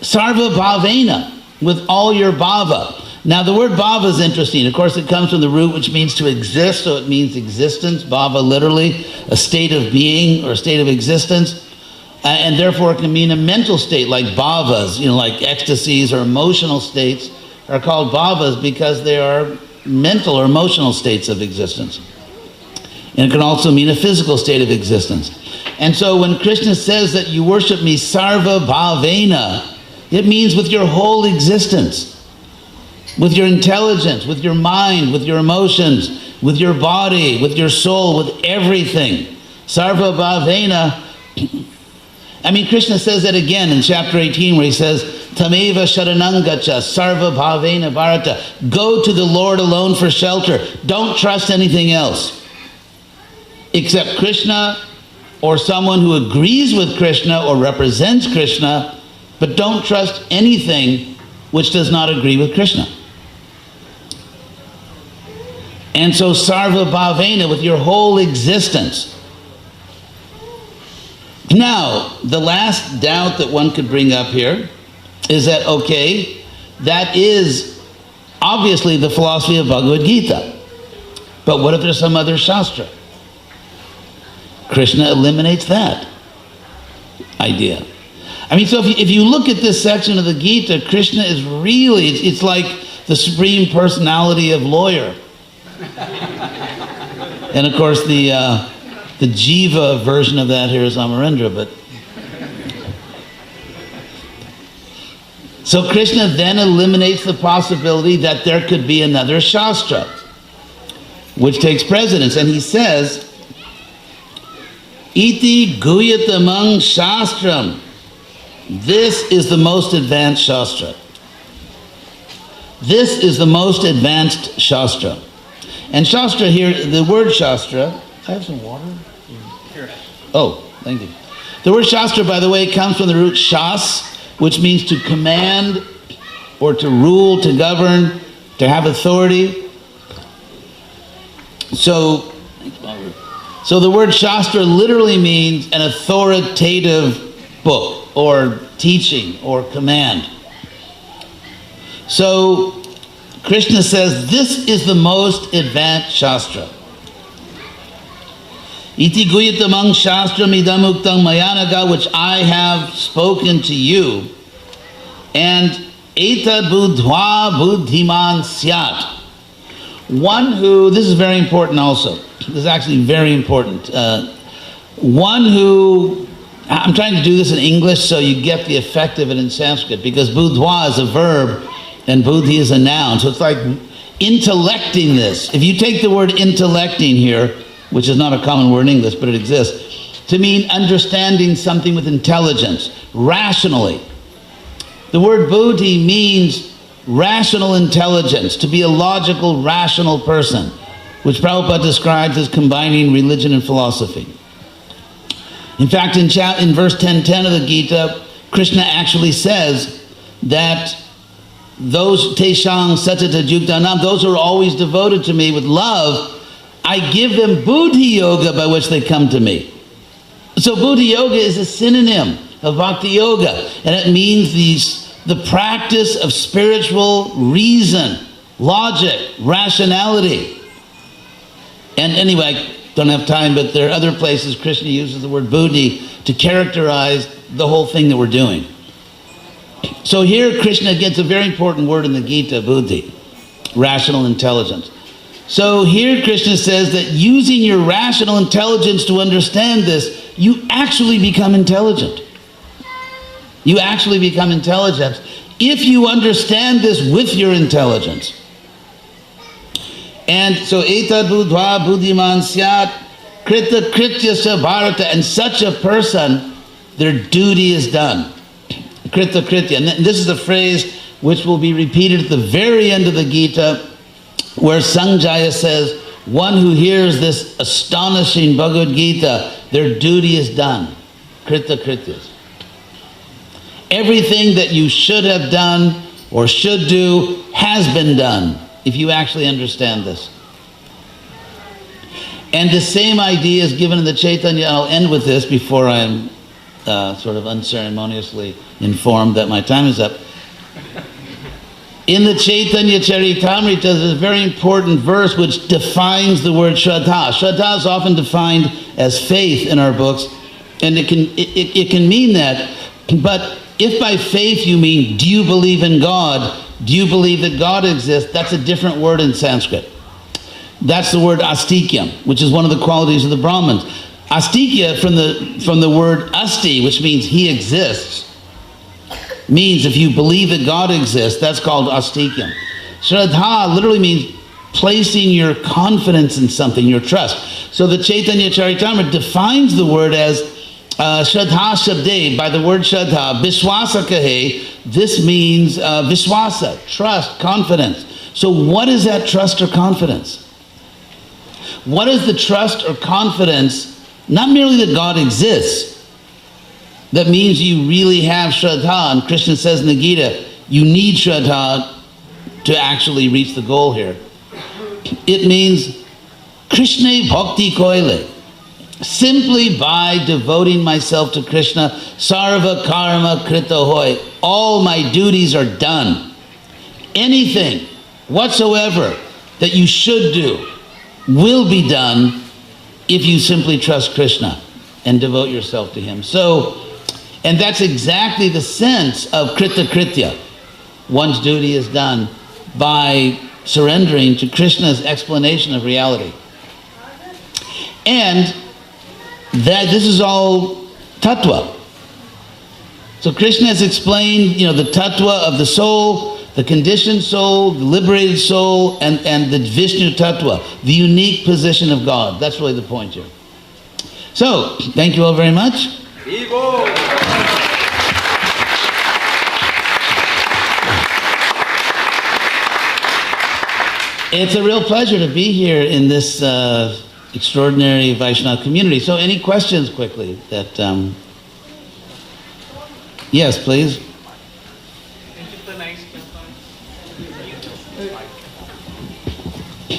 sarva bhavena, with all your bhava. Now the word bhava is interesting. Of course it comes from the root which means to exist, so it means existence. Bhava literally, a state of being or a state of existence. And therefore it can mean a mental state like bhavas, like ecstasies or emotional states are called bhavas because they are mental or emotional states of existence. And it can also mean a physical state of existence. And so when Krishna says that you worship me sarva bhavena, it means with your whole existence, with your intelligence, with your mind, with your emotions, with your body, with your soul, with everything. Sarva bhavena. I mean, Krishna says that again in chapter 18 where he says, Tameva sharanam gacha sarva bhavena bharata. Go to the Lord alone for shelter. Don't trust anything else except Krishna or someone who agrees with Krishna or represents Krishna, but don't trust anything which does not agree with Krishna. And so sarva bhavena, with your whole existence. Now, the last doubt that one could bring up here is that, okay, that is obviously the philosophy of Bhagavad Gita. But what if there's some other shastra? Krishna eliminates that idea. I mean, so if you look at this section of the Gita, Krishna is really, it's like the supreme personality of lawyer. And of course the Jiva version of that here is Amarendra, but... So Krishna then eliminates the possibility that there could be another Shastra, which takes precedence. And he says, Iti Guyatamang Shastram. This is the most advanced Shastra. This is the most advanced Shastra. And Shastra here, the word Shastra... I have some water? Here. Oh, thank you. The word Shastra, by the way, comes from the root shas, which means to command or to rule, to govern, to have authority. So the word Shastra literally means an authoritative book or teaching or command. So Krishna says this is the most advanced Shastra. Iti guyatamang shastram idamuktam mayanaga, which I have spoken to you, and etad buddhva buddhiman syat. One who, this is very important also, this is actually very important. One who, I'm trying to do this in English so you get the effect of it in Sanskrit, because buddhva is a verb and buddhi is a noun. So it's like intellecting this. If you take the word intellecting here, which is not a common word in English, but it exists, to mean understanding something with intelligence, rationally. The word buddhi means rational intelligence, to be a logical, rational person, which Prabhupada describes as combining religion and philosophy. In fact, in verse 10:10 of the Gita, Krishna actually says that those teshang satata yuktanam, those who are always devoted to me with love, I give them buddhi yoga by which they come to me. So buddhi yoga is a synonym of bhakti yoga, and it means the practice of spiritual reason, logic, rationality. And anyway, I don't have time, but there are other places Krishna uses the word buddhi to characterize the whole thing that we're doing. So here Krishna gets a very important word in the Gita, buddhi, rational intelligence. So here Krishna says that using your rational intelligence to understand this, you actually become intelligent. You actually become intelligent if you understand this with your intelligence. And so etad buddhva buddhiman syat krita krityasya bharata, and such a person, their duty is done. Krita kritya. And this is a phrase which will be repeated at the very end of the Gita, where Sanjaya says, one who hears this astonishing Bhagavad Gita, their duty is done. Krita krityas. Everything that you should have done or should do has been done, if you actually understand this. And the same idea is given in the Chaitanya. I'll end with this before I'm sort of unceremoniously informed that my time is up. In the Chaitanya Charitamrita, there's a very important verse which defines the word Shraddha. Shraddha is often defined as faith in our books, And it can mean that, but if by faith you mean, do you believe in God? Do you believe that God exists? That's a different word in Sanskrit. That's the word astikyam, which is one of the qualities of the Brahmins. Astikya, from the word asti, which means he exists, means if you believe that God exists, that's called astikyam. Shraddha literally means placing your confidence in something, your trust. So the Chaitanya Charitamrita defines the word as Shraddha Shabde, by the word Shraddha, Vishwasa Kahe. This means Vishwasa, trust, confidence. So what is that trust or confidence? What is the trust or confidence? Not merely that God exists. That means you really have Shraddha. And Krishna says in the Gita, you need Shraddha to actually reach the goal here. It means Krishna Bhakti Koile. Simply by devoting myself to Krishna, Sarva Karma Krita Hoy, all my duties are done. Anything whatsoever that you should do will be done if you simply trust Krishna and devote yourself to him. So, and that's exactly the sense of Krita Kritya. One's duty is done by surrendering to Krishna's explanation of reality. And that this is all tattva. So Krishna has explained, the tattva of the soul, the conditioned soul, the liberated soul, and the Vishnu tattva, the unique position of God. That's really the point here. So, thank you all very much. It's a real pleasure to be here in this extraordinary Vaishnava community. So any questions quickly that, yes, please. Thank you for the nice class.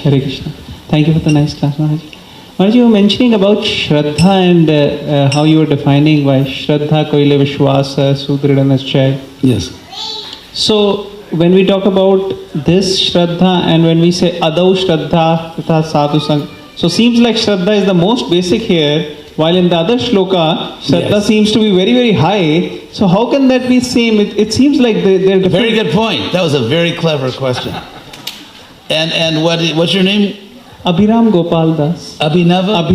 Hare Krishna. Thank you for the nice class, Maharaj. Maharaj, you were mentioning about Shraddha and how you were defining why Shraddha Koile Vishwasa Sudridanaschay. Yes. So when we talk about this Shraddha and when we say Adau Shraddha Tatha Sadhu Sang, so seems like Shraddha is the most basic here, while in the other shloka, Shraddha seems to be very, very high. So how can that be same? It seems like they're different. Very good point. That was a very clever question. And what's your name? Abhiram Gopal Das. Abhinava?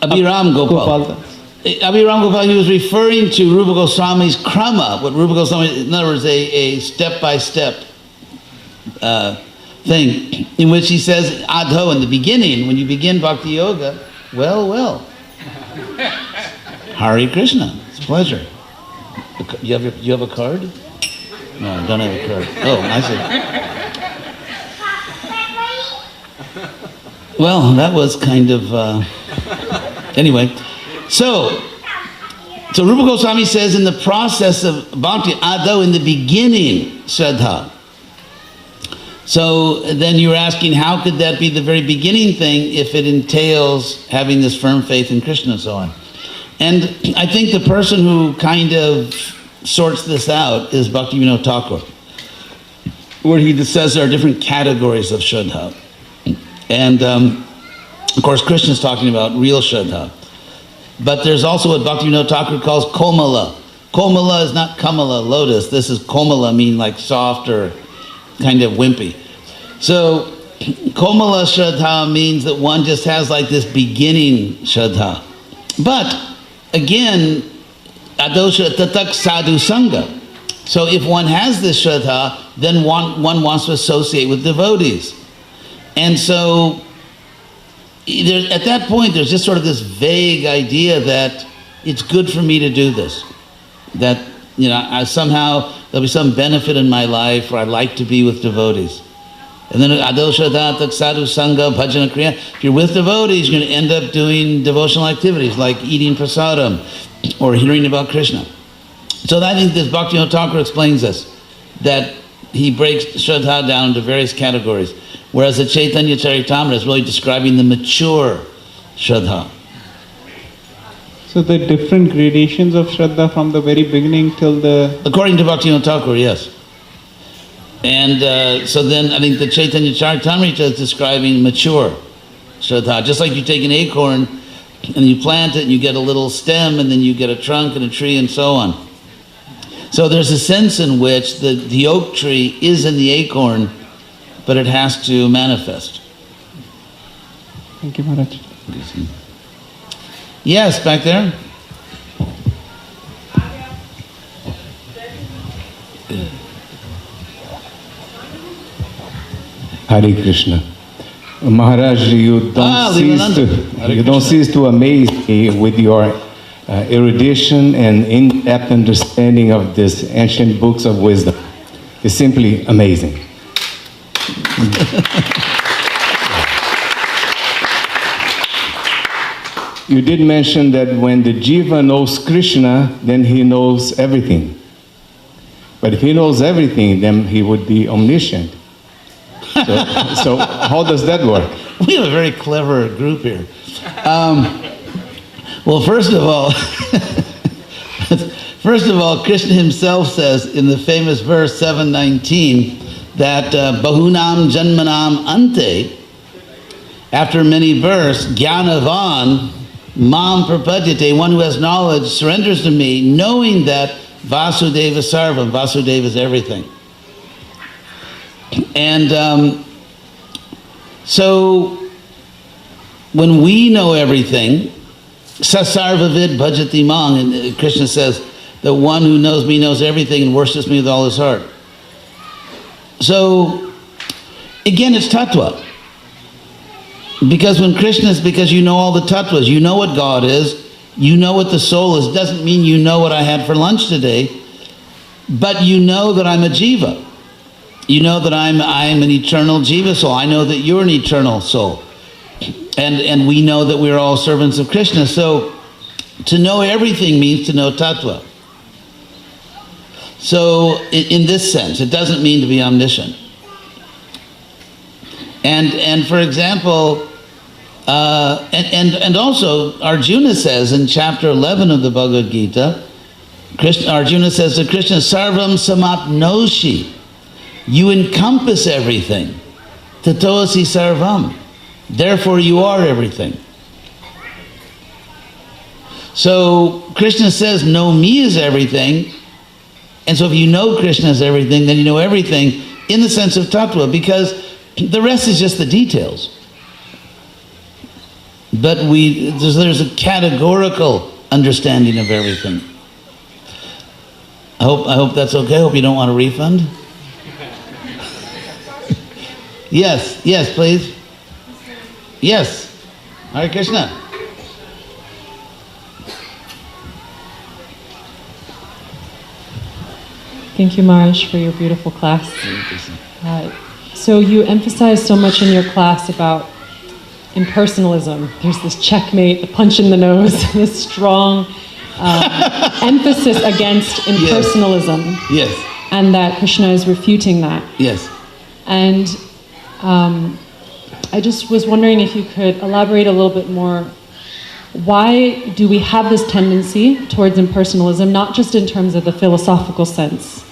Abhiram Gopal Das. Abhiram Gopal, he was referring to Rupa Goswami's krama, what Rupa Goswami, in other words, a step-by-step thing, in which he says, Adho, in the beginning, when you begin Bhakti Yoga, well, Hare Krishna, it's a pleasure. You have a card? No, I don't have a card. Oh, I see. Well, that was kind of, anyway. So Rupa Goswami says in the process of Bhakti, Adho, in the beginning, Shraddha. So then you're asking, how could that be the very beginning thing if it entails having this firm faith in Krishna and so on? And I think the person who kind of sorts this out is Bhaktivinoda Thakur, where he says there are different categories of Shraddha. And of course, Krishna's talking about real Shraddha. But there's also what Bhaktivinoda Thakur calls Komala. Komala is not Kamala, lotus. This is Komala, meaning like soft or kind of wimpy. So Komala Shraddha means that one just has like this beginning Shraddha. But again, Adosha Tatak Sadhu Sangha. So if one has this Shraddha, then one wants to associate with devotees. And so at that point, there's just sort of this vague idea that it's good for me to do this. That, somehow there'll be some benefit in my life, or I like to be with devotees. And then Adosha Tatak Sadhu Sangha Bhajana Kriya. If you're with devotees, you're going to end up doing devotional activities like eating prasadam or hearing about Krishna. So I think this Bhaktivinoda Thakur explains this, that he breaks Shraddha down into various categories. Whereas the Chaitanya Charitamrita is really describing the mature Shraddha. So the different gradations of Shraddha from the very beginning till the... According to Bhaktivinoda Thakur, yes. And so then I think the Chaitanya Charitamrita is describing mature Shraddha. Just like you take an acorn and you plant it and you get a little stem and then you get a trunk and a tree and so on. So there's a sense in which the oak tree is in the acorn, but it has to manifest. Thank you, Maharaj. Yes, back there. Hare Krishna. Maharaj, you don't cease to amaze me with your erudition and in-depth understanding of these ancient books of wisdom. It's simply amazing. You did mention that when the jiva knows Krishna, then he knows everything. But if he knows everything, then he would be omniscient. So how does that work? We have a very clever group here. Well, first of all, Krishna himself says in the famous verse 719 that Bahunam Janmanam Ante, after many births, Jnanavan Mam Prapadyate, one who has knowledge surrenders to me, knowing that Vasudeva Sarvam, Vasudeva is everything. And so when we know everything, Sasarvavid Bhajati Mang, and Krishna says, the one who knows me knows everything and worships me with all his heart. So, again, it's tattva. Because when because you know all the tattvas, you know what God is, you know what the soul is. It doesn't mean you know what I had for lunch today, but you know that I'm a jiva. You know that I'm an eternal jiva soul. I know that you're an eternal soul. And we know that we're all servants of Krishna. So to know everything means to know tattva. So in this sense, it doesn't mean to be omniscient. And for example, and also Arjuna says in chapter 11 of the Bhagavad Gita, Arjuna says to Krishna, Sarvam samapnoshi, you encompass everything. Tatoasi sarvam, therefore you are everything. So Krishna says, know me is everything. And so if you know Krishna is everything, then you know everything in the sense of tattva, because the rest is just the details. But there's a categorical understanding of everything. I hope that's okay. I hope you don't want a refund. Yes, please. Yes. Hare Krishna. Thank you, Maharaj, for your beautiful class. So you emphasize so much in your class about impersonalism. There's this checkmate, the punch in the nose, this strong emphasis against impersonalism. Yes. And that Krishna is refuting that. Yes. And I just was wondering if you could elaborate a little bit more. Why do we have this tendency towards impersonalism, not just in terms of the philosophical sense,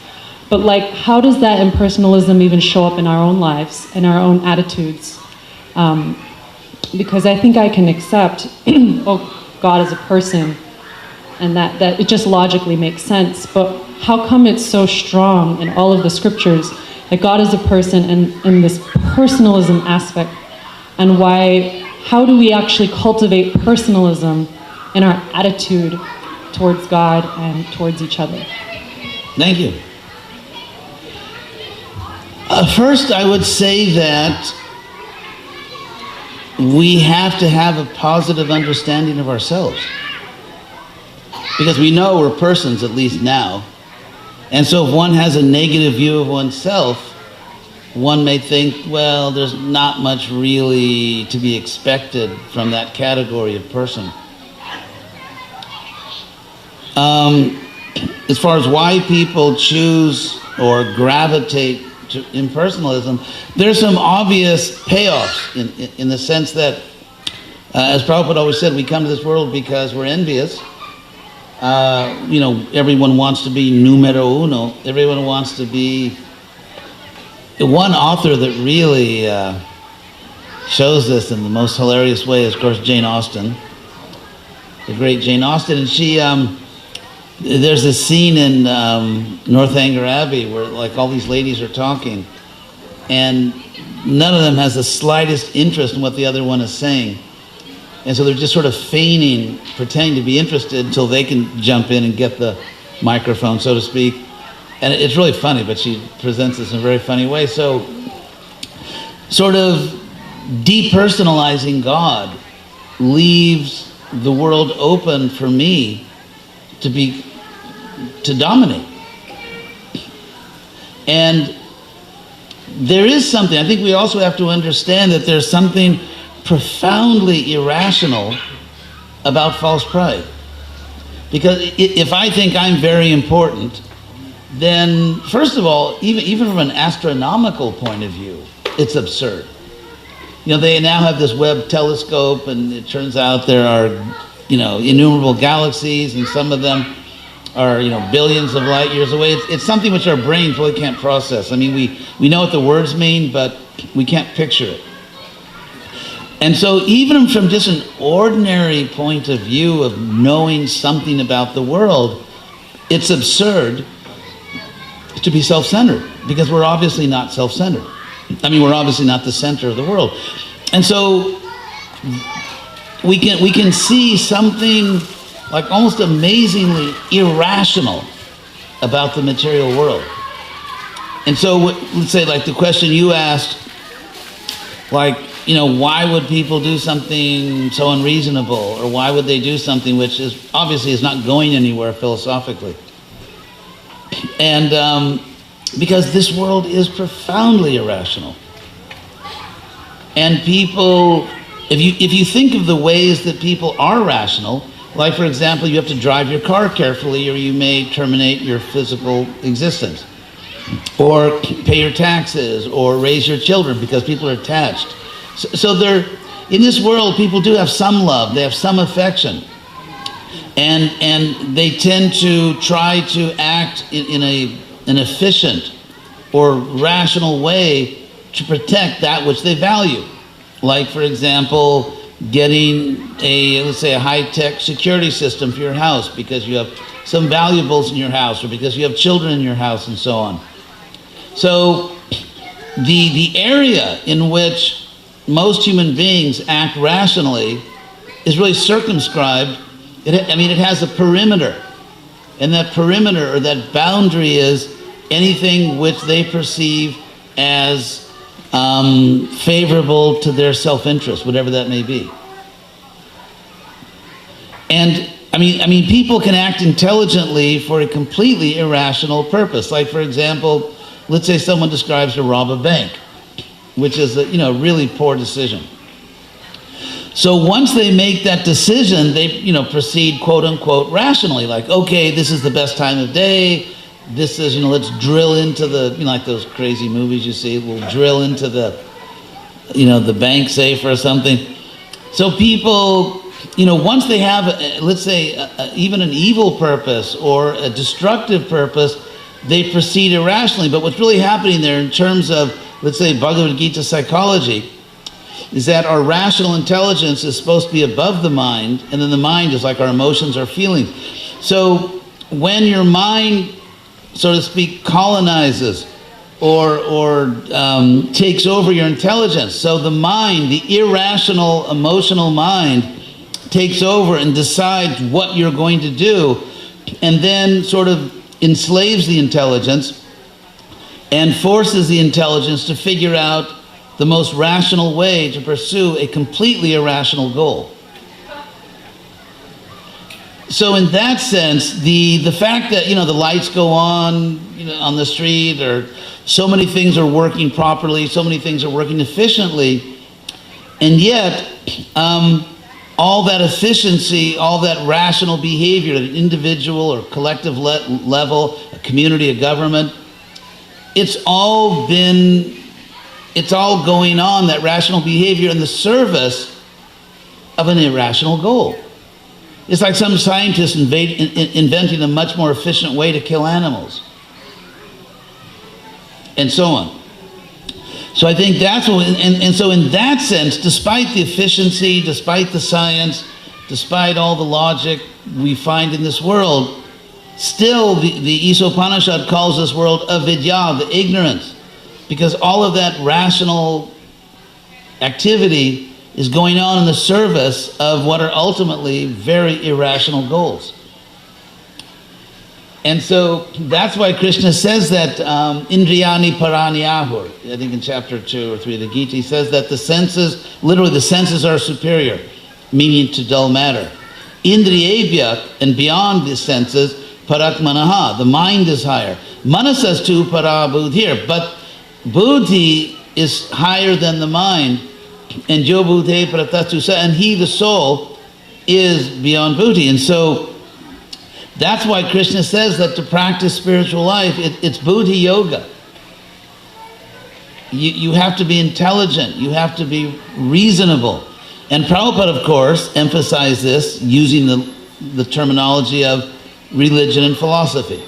but like how does that impersonalism even show up in our own lives, in our own attitudes? Because I think I can accept, God is a person, and that it just logically makes sense, but how come it's so strong in all of the scriptures that God is a person and this personalism aspect, and how do we actually cultivate personalism in our attitude towards God and towards each other? Thank you. First, I would say that we have to have a positive understanding of ourselves. Because we know we're persons, at least now. And so if one has a negative view of oneself, one may think, well, there's not much really to be expected from that category of person. As far as why people choose or gravitate to impersonalism, there's some obvious payoffs in the sense that, as Prabhupada always said, we come to this world because we're envious. Everyone wants to be numero uno. Everyone wants to be... One author that really shows this in the most hilarious way is, of course, Jane Austen. the great Jane Austen, and she, there's this scene in Northanger Abbey where like all these ladies are talking, and none of them has the slightest interest in what the other one is saying. And so they're just sort of feigning, pretending to be interested until they can jump in and get the microphone, so to speak. And it's really funny, but she presents this in a very funny way. So sort of depersonalizing God leaves the world open for me to dominate. And there is something, I think we also have to understand that there's something profoundly irrational about false pride. Because if I think I'm very important, then first of all, even from an astronomical point of view, it's absurd. You know, they now have this Webb telescope, and it turns out there are, you know, innumerable galaxies, and some of them are, you know, billions of light years away. It's something which our brains really can't process. I mean, we know what the words mean, but we can't picture it. And so even from just an ordinary point of view of knowing something about the world, it's absurd to be self-centered, because we're obviously not self-centered. I mean, we're obviously not the center of the world. And so we can see something like almost amazingly irrational about the material world. And so let's say like the question you asked, like, you know, why would people do something so unreasonable, or why would they do something which is obviously is not going anywhere philosophically? And because this world is profoundly irrational. And people, if you think of the ways that people are rational, like for example, you have to drive your car carefully or you may terminate your physical existence. Or pay your taxes, or raise your children, because people are attached. So they're, in this world, people do have some love, they have some affection. And they tend to try to act in an efficient or rational way to protect that which they value. Like, for example, getting let's say a high-tech security system for your house because you have some valuables in your house, or because you have children in your house, and so on. So the area in which most human beings act rationally is really circumscribed. It has a perimeter, and that perimeter or that boundary is anything which they perceive as favorable to their self-interest, whatever that may be. And I mean, people can act intelligently for a completely irrational purpose. Like, for example, let's say someone describes to rob a bank, which is a really poor decision. So once they make that decision, they proceed quote unquote rationally, like, okay, this is the best time of day. This is, let's drill into the, like those crazy movies you see, we'll drill into the, the bank safe or something. So people, once they have, let's say, even an evil purpose or a destructive purpose, they proceed irrationally. But what's really happening there in terms of, let's say, Bhagavad Gita psychology, is that our rational intelligence is supposed to be above the mind, and then the mind is like our emotions, our feelings. So when your mind, so to speak, colonizes or takes over your intelligence, so the mind, the irrational emotional mind, takes over and decides what you're going to do, and then sort of enslaves the intelligence and forces the intelligence to figure out the most rational way to pursue a completely irrational goal. So in that sense, the fact that, the lights go on, on the street, or so many things are working properly, so many things are working efficiently, and yet all that efficiency, all that rational behavior at an individual or collective level, a community, a government, it's all going on, that rational behavior, in the service of an irrational goal. It's like some scientist inventing a much more efficient way to kill animals, and so on. So I think that's what, and so in that sense, despite the efficiency, despite the science, despite all the logic we find in this world, still the Isopanishad calls this world avidya, the ignorance, because all of that rational activity is going on in the service of what are ultimately very irrational goals. And so that's why Krishna says that Indriyani Parani Ahur, I think in chapter 2 or 3 of the Gita, he says that the senses, literally the senses are superior, meaning to dull matter. Indriyebhya, and beyond the senses, Parak Manaha, the mind is higher. Manasas tu para buddhir, but buddhi is higher than the mind, and jo buddhe pratatusa, and he, the soul, is beyond buddhi. And so that's why Krishna says that to practice spiritual life, it's buddhi yoga. You have to be intelligent, you have to be reasonable. And Prabhupada, of course, emphasized this using the terminology of religion and philosophy.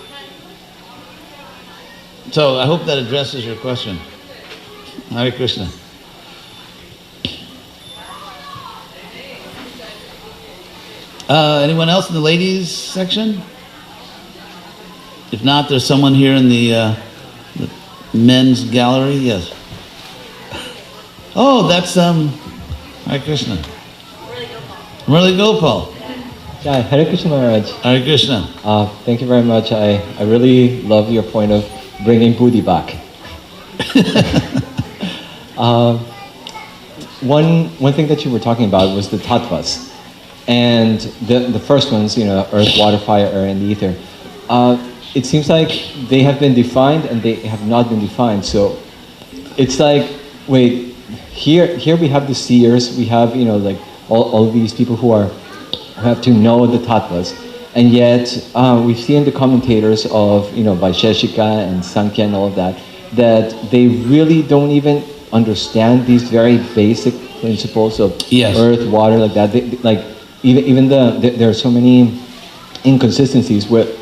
So I hope that addresses your question. Hare Krishna. Anyone else in the ladies section? If not, there's someone here in the men's gallery. Yes. Oh, that's Hare Krishna. Murli Gopal. Yeah, Hare Krishna Maharaj. Hare Krishna. Thank you very much. I really love your point of bringing buddhi back. One thing that you were talking about was the tattvas. And the first ones, earth, water, fire, air, and the ether. It seems like they have been defined and they have not been defined. So it's like, wait, here we have the seers, we have, like all of these people who have to know the tattvas. And yet we see in the commentators of, Vaisheshika and Sankhya and all of that they really don't even understand these very basic principles of earth, water, like that. Even there are so many inconsistencies with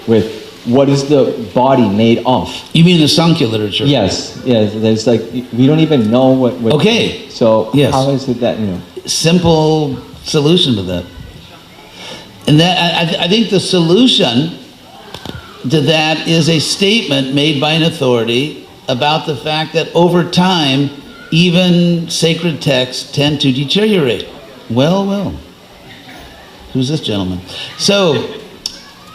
what is the body made of. You mean the Sankhya literature? Yes. There's we don't even know what. Okay. So yes. How is it that Simple solution to that, and that I think the solution to that is a statement made by an authority about the fact that over time, even sacred texts tend to deteriorate. Well. Who's this gentleman? So,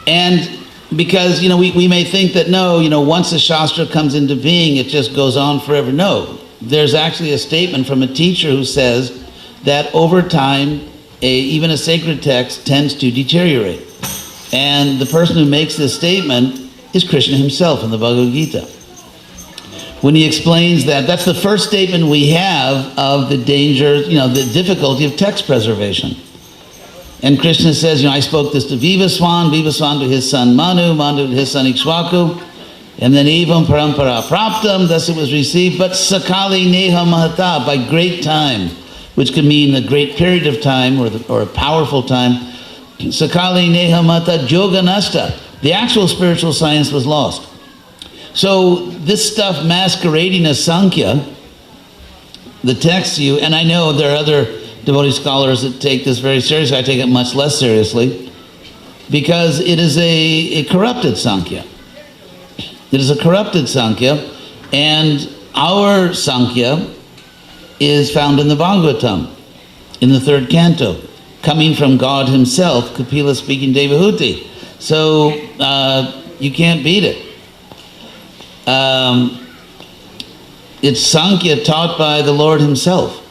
and because, we may think that no, once a Shastra comes into being, it just goes on forever. No, there's actually a statement from a teacher who says that over time, even a sacred text tends to deteriorate. And the person who makes this statement is Krishna himself in the Bhagavad Gita. When he explains that's the first statement we have of the danger, the difficulty of text preservation. And Krishna says, I spoke this to Vivaswan to his son Manu to his son Ikshvaku, and then evam parampara praptam, thus it was received, but sakali neha mahata, by great time, which could mean a great period of time or a powerful time. Sakali neha mahata yoga nasta, the actual spiritual science was lost. So this stuff masquerading as Sankhya, the text and I know there are other devotee scholars that take this very seriously. I take it much less seriously because it is a corrupted Sankhya. It is a corrupted Sankhya, and our Sankhya is found in the Bhagavatam, in the 3rd canto, coming from God himself, Kapila speaking Devahuti. So you can't beat it. It's Sankhya taught by the Lord himself.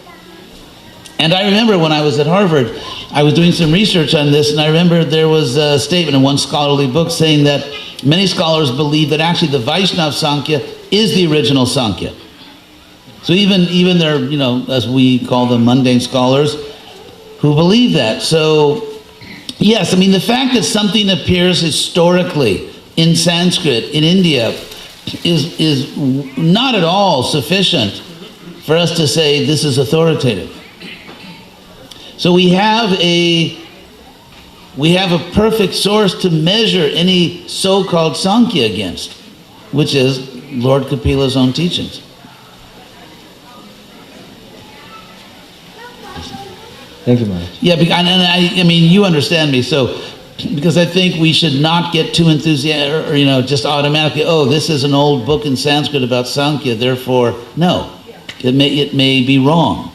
And I remember when I was at Harvard, I was doing some research on this, and I remember there was a statement in one scholarly book saying that many scholars believe that actually the Vaishnav Sankhya is the original Sankhya. So even there, as we call them, mundane scholars who believe that. So yes, the fact that something appears historically in Sanskrit in India is not at all sufficient for us to say this is authoritative. So we have a perfect source to measure any so-called Sankhya against, which is Lord Kapila's own teachings. Thank you, Maharaj. Yeah, I mean, you understand me, so, because I think we should not get too enthusiastic, or, just automatically, oh, this is an old book in Sanskrit about Sankhya, therefore, no. It may be wrong.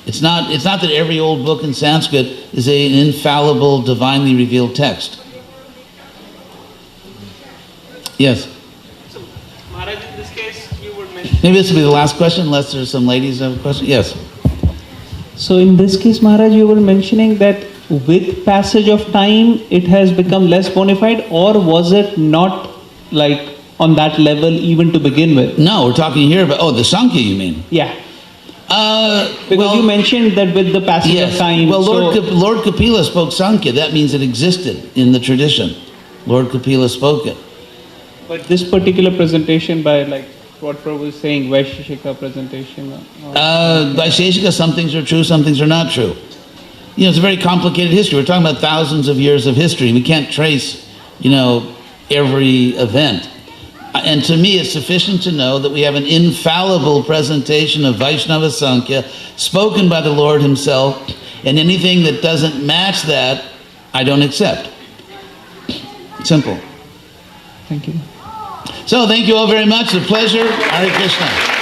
It's not that every old book in Sanskrit is an infallible, divinely revealed text. Yes? So, Maharaj, in this case, you would mention... Maybe this will be the last question, unless there's some ladies who have a question. Yes? So in this case, Maharaj, you were mentioning that with passage of time, it has become less bona fide, or was it not like on that level even to begin with? No, we're talking here about, the Sankhya, you mean? Yeah. Because you mentioned that with the passage of time. Well, Lord Kapila spoke Sankhya. That means it existed in the tradition. Lord Kapila spoke it. But this particular presentation by what Prabhu is saying, Vaisheshika presentation. Vaisheshika, some things are true, some things are not true. It's a very complicated history. We're talking about thousands of years of history. We can't trace, every event. And to me, it's sufficient to know that we have an infallible presentation of Vaishnava Sankhya spoken by the Lord himself, and anything that doesn't match that, I don't accept. Simple. Thank you. So thank you all very much. It's a pleasure. Hare Krishna.